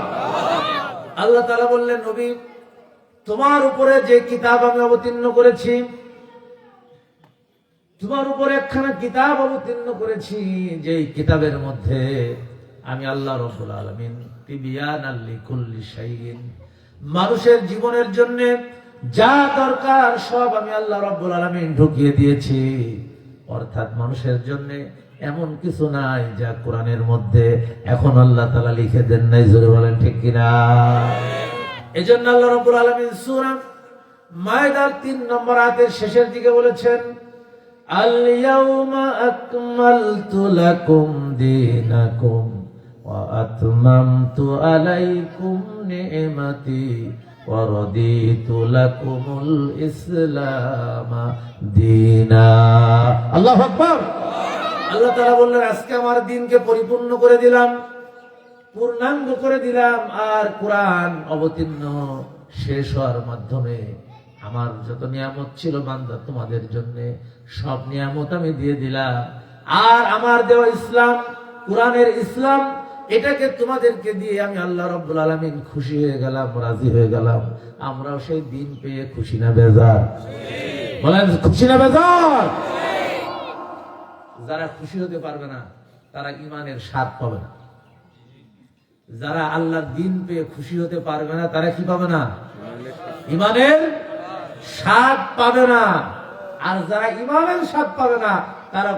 আল্লাহ তাআলা বললেন, নবী, তোমার উপরে যে কিতাব আমি অবতীর্ণ করেছি, তোমার উপরে একখানা কিতাব অবতীর্ণ করেছি, যে কিতাবের মধ্যে আমি আল্লাহ রাব্বুল আলামিন তিবিয়ানাল লিকুল্লি শাইইন, মানুষের জীবনের জন্য যা দরকার সব আমি আল্লাহ রাব্বুল আলামিন ঢুকিয়ে দিয়েছি। অর্থাৎ মানুষের জন্য এমন কিছু নাই যা কোরআনের মধ্যে এখন আল্লাহ তাআলা লিখে দেন নাই। জোরে বলেন ঠিক কিনা? এজন্য আল্লাহ রাব্বুল আলামিন সূরা মায়দার 3 নম্বর আয়াতের শেষের দিকে বলেছেন, আল ইয়াউমা আকমালতু লাকুম দীনাকুম ওয়া আতমামতু আলাইকুম নি'মাতি ওয়া রাদিতু লাকুমুল ইসলাম দীনা। আল্লাহু আকবার। আল্লাহ তাআলা বললেন, আজকে আমার দিনকে পরিপূর্ণ করে দিলাম, পূর্ণাঙ্গ করে দিলাম। আর কোরআন অবতীর্ণ শেষ হওয়ার মাধ্যমে আমার যত নিয়ামত ছিল বান্দা তোমাদের জন্য, সব নিয়ামত আমি দিয়ে দিলাম। আর আমার দেওয়া ইসলাম, কোরআনের ইসলাম, এটাকে তোমাদেরকে দিয়ে আমি আল্লাহ রাব্বুল আলামিন খুশি হয়ে গেলাম, রাজি হয়ে গেলাম। আমরাও সেই দিন পেয়ে খুশি না বেজার? বলেন খুশি না বেজার? যারা খুশি হতে পারবে না তারা ঈমানের স্বাদ পাবে না। যারা আল্লাহর দিন পেয়ে খুশি হতে পারবে না তারা কি পাবে না? ঈমানের স্বাদ পাবে না। আর যারা ঈমানের স্বাদ পাবে না তারা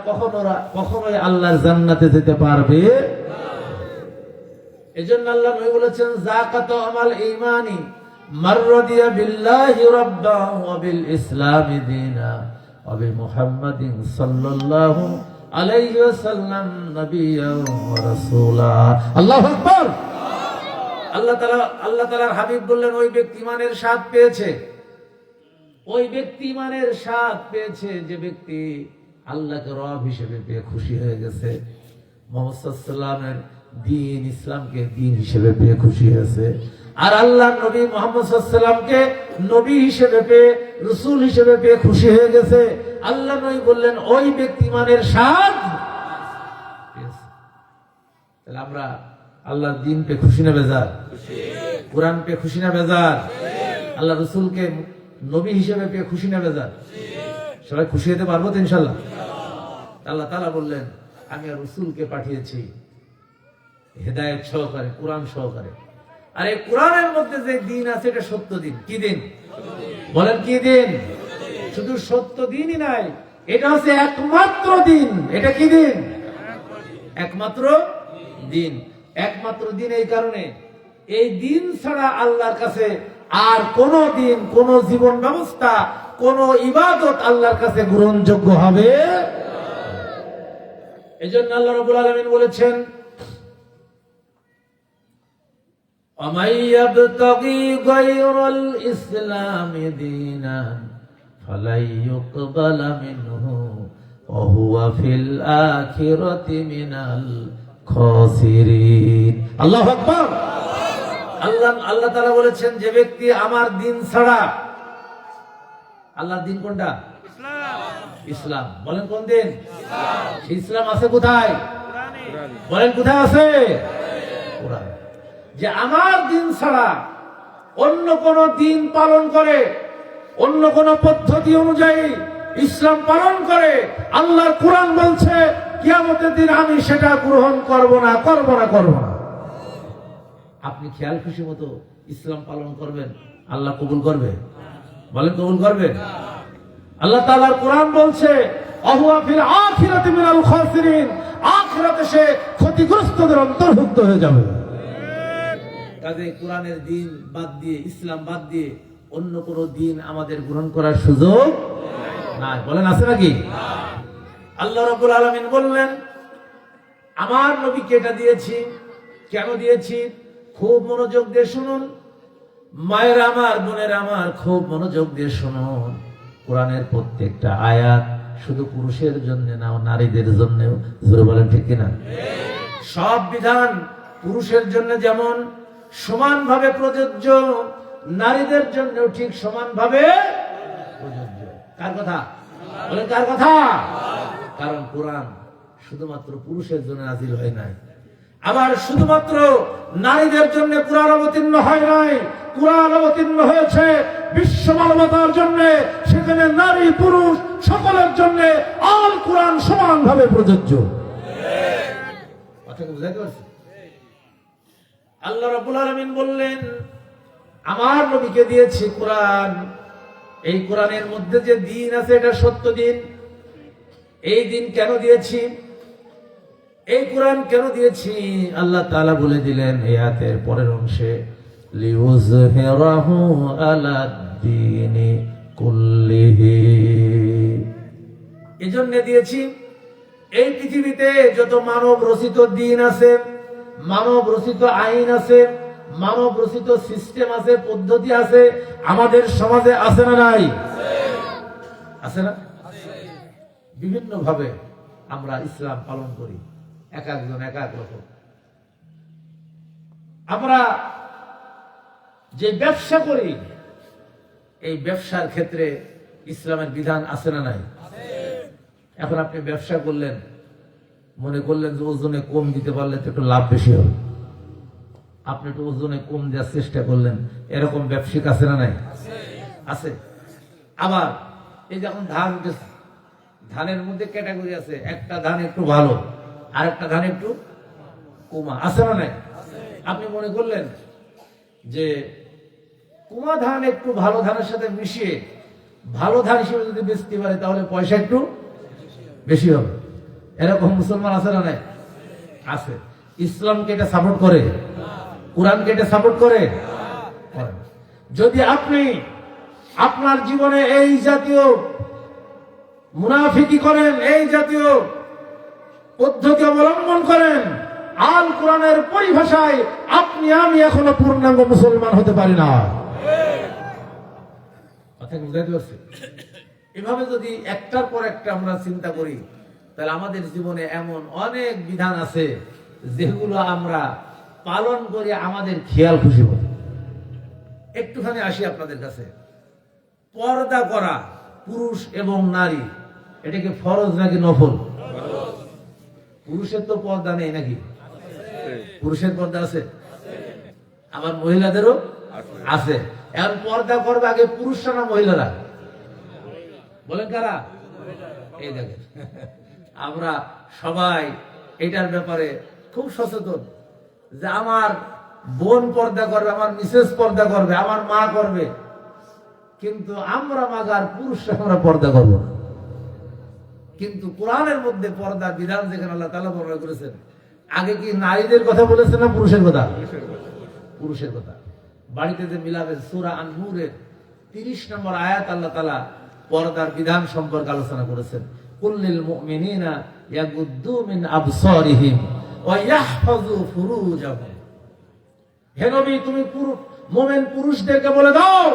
কখনোই আল্লাহর জান্নাতে যেতে পারবে। এজন্য আল্লাহ নবী বলেছেন, যাকাতু আমাল ঈমানি মান রাদিয়া বিল্লাহি রাব্বান ওয়া বিল ইসলামি দীনা ওয়া বি মুহাম্মাদিন সাল্লাল্লাহু আলাইহি ওয়াসাল্লাম নবিয়্যান ওয়া রাসূলা। আল্লাহু আকবার। আল্লাহ তাআলার হাবিব বললেন, ওই ব্যক্তি ঈমানের স্বাদ পেয়েছে, ওই ব্যক্তি ঈমানের স্বাদ পেয়েছে যে ব্যক্তি আল্লাহকে রব হিসেবে পেয়ে খুশি হয়ে গেছে, মুহাম্মদ সাল্লাল্লাহু আলাইহি ওয়াসাল্লামের দ্বীন ইসলামকে দ্বীন হিসেবে পেয়ে খুশি হয়েছে। আর আল্লাহর নবী মুহাম্মদ সাল্লাল্লাহু আলাইহি ওয়াসাল্লামকে নবী হিসেবে পেয়ে, রাসূল হিসেবে পেয়ে খুশি হয়ে গেছে। আল্লাহ নবী বললেন, ওই ব্যক্তি ঈমানের স্বাদ পেয়েছে। তাহলে আমরা আল্লাহর দ্বীন পেয়ে খুশি না বেজার? কোরআন পেয়ে খুশি না বেজার? আল্লাহ রাসূলকে নবী হিসেবে পেয়ে খুশি না বেজার? সবাই খুশি হতে পারবো তো ইনশাআল্লাহ? আল্লাহ তাআলা বললেন, আমি রাসূলকে পাঠিয়েছি হেদায়েত সহকারে, কোরআন সহকারে। আর এই কোরআনের মধ্যে যে দিন আছে এটা সত্য দিন। কি দিন? বলেন কি দিন? শুধু সত্য দিনই নাই, এটা হচ্ছে একমাত্র দিন। এটা কি দিন? একমাত্র দিন। একমাত্র দিন এই কারণে, এই দিন ছাড়া আল্লাহর কাছে আর কোন দিন, কোন জীবন ব্যবস্থা, কোন ইবাদত আল্লাহর কাছে গ্রহণযোগ্য হবে। এজন্য আল্লাহ রাব্বুল আলামিন বলেছেন, وَمَن يَبْتَغِي غَيْرَ الْإِسْلَامِ دِينًا فَلَن يُقْبَلَ مِنْهُ وَهُوَ فِي الْآخِرَةِ مِنَ الْخَاسِرِينَ। আল্লাহু আকবার। আল্লাহ তাআলা বলেছেন, যে ব্যক্তি আমার দিন ছাড়া, আল্লাহর দিন কোনটা? ইসলাম। বলেন কোন দিন? ইসলাম আছে কোথায়? বলেন কোথায় আছে? কোরআন। যে আমার দিন ছাড়া অন্য কোন দিন পালন করে, অন্য কোন পদ্ধতি অনুযায়ী ইসলাম পালন করে, আল্লাহর কোরআন বলছে কিয়ামতের দিন আমি সেটা গ্রহণ করব না, করব না, করব না। আপনি খেয়াল খুশি মতো ইসলাম পালন করবেন, আল্লাহ কবুল করবে? বলেন কবুল করবে? আল্লাহ তাআলার কোরআন বলছে, অহুয়া ফিল আখিরাতি মিনাল খাসিরিন, আখিরাতে সে ক্ষতিগ্রস্তদের অন্তর্ভুক্ত হয়ে যাবে। কাজে কোরআনের দিন বাদ দিয়ে, ইসলাম বাদ দিয়ে অন্য কোন দিন আমাদের গ্রহণ করার সুযোগ নাই। বলেন আছে নাকি? আল্লাহ রাব্বুল আলামিন বললেন, আমার নবীকে এটা দিয়েছি। কেন দিয়েছি? খুব মনোযোগ দিয়ে শুনুন মায়ের আমার, বোনের আমার, খুব মনোযোগ দিয়ে শুনুন। কোরআনের প্রত্যেকটা আয়াত শুধু পুরুষের জন্য না, নারীদের জন্য। জোরে বলেন ঠিক কিনা? সব বিধান পুরুষের জন্য যেমন সমানভাবে প্রযোজ্য, নারীদের জন্য ঠিক সমানভাবে প্রযোজ্য। কার কথা? বলেন কার কথা? কারণ কোরআন শুধুমাত্র পুরুষের জন্য নাযিল হয় নাই, আবার শুধুমাত্র নারীদের জন্য কোরআন অবতীর্ণ হয় নাই। কোরআন অবতীর্ণ হয়েছে বিশ্ব মানবতার জন্য, সেখানে নারী পুরুষ সকলের জন্য আল কোরআন সমানভাবে প্রযোজ্য। কথা বুঝাতে পারছি? আল্লাহ রাব্বুল আলামিন বললেন, আমার নবীকে দিয়েছি কোরআন, এই কোরআনের মধ্যে যে দিন আছে এটা সত্য দিন। এই দিন কেন দিয়েছি, এই কোরআন কেন দিয়েছি, আল্লাহ তাআলা বলে দিলেন এই আয়াতের পরের অংশে, লিউযহিরাহু আলাদ-দীনি কুল্লিহি। এজন্য দিয়েছি, এই পৃথিবীতে যত মানব রচিত দিন আছে, মানব রচিত আইন আছে, মানব রচিত সিস্টেম আছে, পদ্ধতি আছে, আমাদের সমাজে আছে না নাই? আছে না? বিভিন্ন ভাবে আমরা ইসলাম পালন করি, এক একজন এক এক রকম। আমরা যে ব্যবসা করি, এই ব্যবসার ক্ষেত্রে ইসলামের বিধান আছে না নাই? এখন আপনি ব্যবসা করলেন, মনে করলেন যে ওজনে কম দিতে পারলে তো একটু লাভ বেশি হবে, আপনি একটু ওজনে কম দেওয়ার চেষ্টা করলেন, এরকম ব্যবসায়িক আছে না নাই? আছে। আবার এই যখন ধান উঠেছে, ধানের মধ্যে ক্যাটাগরি আছে, একটা ধান একটু ভালো আর একটা ধান একটু কুমা, আছে না নাই? আপনি মনে করলেন যে কুমা ধান একটু ভালো ধানের সাথে মিশিয়ে ভালো ধান হিসেবে যদি বেচতে পারে তাহলে পয়সা একটু বেশি হবে, এরকম মুসলমান আছে না নাই? আছে। ইসলামকে এটা সাপোর্ট করে? কোরআনকে এটা সাপোর্ট করে? যদি আপনি আপনার জীবনে এই জাতীয় মুনাফিকি করেন, এই জাতীয় পদ্ধতি অবলম্বন করেন, আল কোরআনের পরিভাষায় আপনি আমি এখনো পূর্ণাঙ্গ মুসলমান হতে পারি না। কথা বুঝাইতে পারছি? এভাবে যদি একটার পর একটা আমরা চিন্তা করি, তাহলে আমাদের জীবনে এমন অনেক বিধান আছে যেগুলো আমরা পালন করি আমাদের খেয়াল খুশি মতো। একটুখানি আসি আপনাদের কাছে, পর্দা করা পুরুষ এবং নারী, এটা কি ফরজ নাকি নফল? পুরুষের তো পর্দা নেই নাকি? পুরুষের পর্দা আছে, আবার মহিলাদেরও আছে। এখন পর্দা করবে আগে পুরুষরা না মহিলারা? বলেন কারা? এই দেখেন, আমরা সবাই এটার ব্যাপারে খুব সচেতন যে আমার বোন পর্দা করবে, আমার মিসেস পর্দা করবে, আমার মা করবে, কিন্তু আমরা মাগার পুরুষরা আমরা পর্দা করবো না। কিন্তু কোরআনের মধ্যে পর্দার বিধান যেখানে আল্লাহ তাআলা বর্ণনা করেছেন, আগে কি নারীদের কথা বলেছেন না পুরুষের কথা? পুরুষের কথা। বাড়িতে যে মিলাবেন, সূরা আন-নূরের 30 নম্বর আয়াত আল্লাহ তাআলা পর্দার বিধান সম্পর্কে আলোচনা করেছেন। কুল্লিল মুমিনিনা ইয়াগুদ্দু মিন আবসারিহিম ওয়া ইয়াহফাযু ফুরুজাহুম। হে নবী, তুমি মুমিন পুরুষদেরকে বলে দাও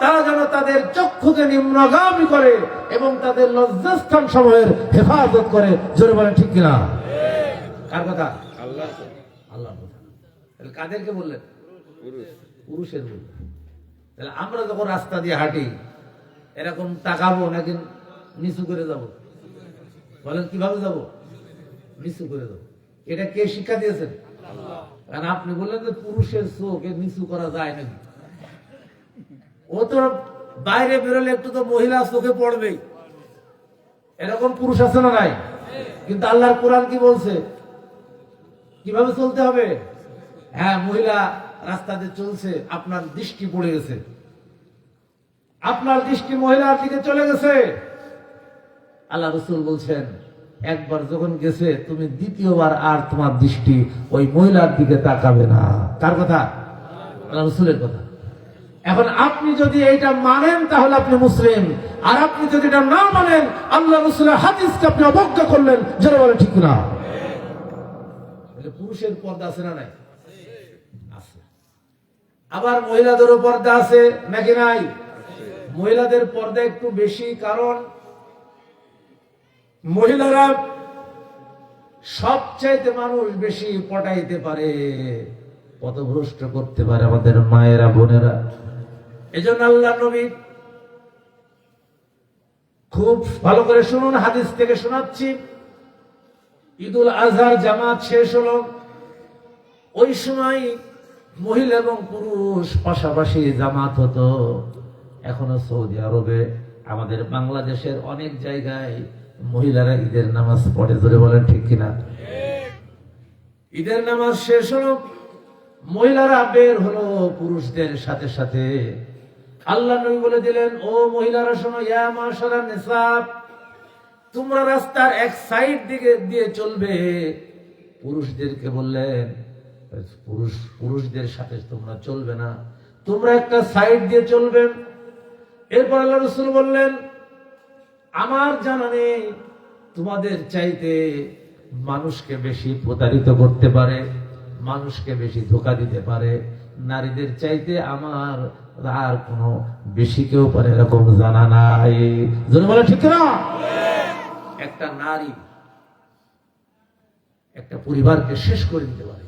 তারা যেন তাদের চক্ষুকে নিম্নগামী করে এবং তাদের লজ্জাস্থান সমূহের হেফাজত করে। জোরে বলেন ঠিক কিনা? কার কথা? আল্লাহর কথা। আল্লাহর কথা। তাহলে কাদেরকে বললেন? পুরুষের বললেন। তাহলে আমরা যখন রাস্তা দিয়ে হাঁটি, এরকম তাকাবো নাকি নিচু করে যাব? বলেন কিভাবে যাব? নিচু করে যাব। এটা কে শিক্ষা দিয়েছেন? কারণ আপনি বললেন যে পুরুষের চোখ নিচু করা যায় নাকি? ও তো বাইরে বেরোলে একটু তো মহিলা চোখে পড়বেই, এরকম পুরুষ আছে না নাই? কিন্তু আল্লাহর কোরআন কি বলছে? কিভাবে চলতে হবে? হ্যাঁ, মহিলা রাস্তাতে চলছে, আপনার দৃষ্টি পড়ে গেছে, আপনার দৃষ্টি মহিলার দিকে চলে গেছে, আল্লাহ রাসূল বলছেন একবার যখন গেছে তুমি দ্বিতীয়বার আর তোমার দৃষ্টি ওই মহিলার দিকে তাকাবে না। কার কথা? আল্লাহ রাসূলের কথা। এখন আপনি যদি এটা মানেন তাহলে আপনি মুসলিম, আর আপনি যদি এটা না মানেন আল্লাহ রাসূলের হাদিসকে আপনি অবজ্ঞা করলেন। যারা বলে ঠিক না? পুরুষের পর্দা আছে না নাই? আছে। আবার মহিলাদেরও পর্দা আছে নাকি নাই? মহিলাদের পর্দা একটু বেশি, কারণ মহিলারা সবচাইতে মানুষ বেশি পটাইতে পারে, পথভ্রষ্ট করতে পারে আমাদের মায়েরা বোনেরা। এজন্য আল্লাহ নবী, খুব ভালো করে শুনুন, হাদিস থেকে শোনাচ্ছি। ঈদুল আজহার জামাত শেষ হলো, ওই সময় মহিলা এবং পুরুষ পাশাপাশি জামাত হতো। এখনো সৌদি আরবে, আমাদের বাংলাদেশের অনেক জায়গায় মহিলারা ঈদের নামাজ পড়ে। ধরে বলেন ঠিক কিনা? ঈদের নামাজ শেষ হলো, মহিলারা বের হলো পুরুষদের সাথে সাথে। আল্লাহ নবী বলে দিলেন, ও মহিলারা শোনো, ইয়া মাশারান নিসা, তোমরা রাস্তার এক সাইড দিকে দিয়ে চলবে। পুরুষদেরকে বললেন, পুরুষদের সাথে তোমরা চলবে না, তোমরা একটা সাইড দিয়ে চলবে। এরপর আল্লাহ রাসূল বললেন, আমার জানা নেই তোমাদের চাইতে মানুষকে বেশি প্রতারিত করতে পারে, মানুষকে বেশি ধোঁকা দিতে পারে নারীদের চাইতে আমার আর কোনো বেশি কেউ পারে এরকম জানা নাই। যদি বলে ঠিক না, একটা নারী একটা পরিবারকে শেষ করে দিতে পারে।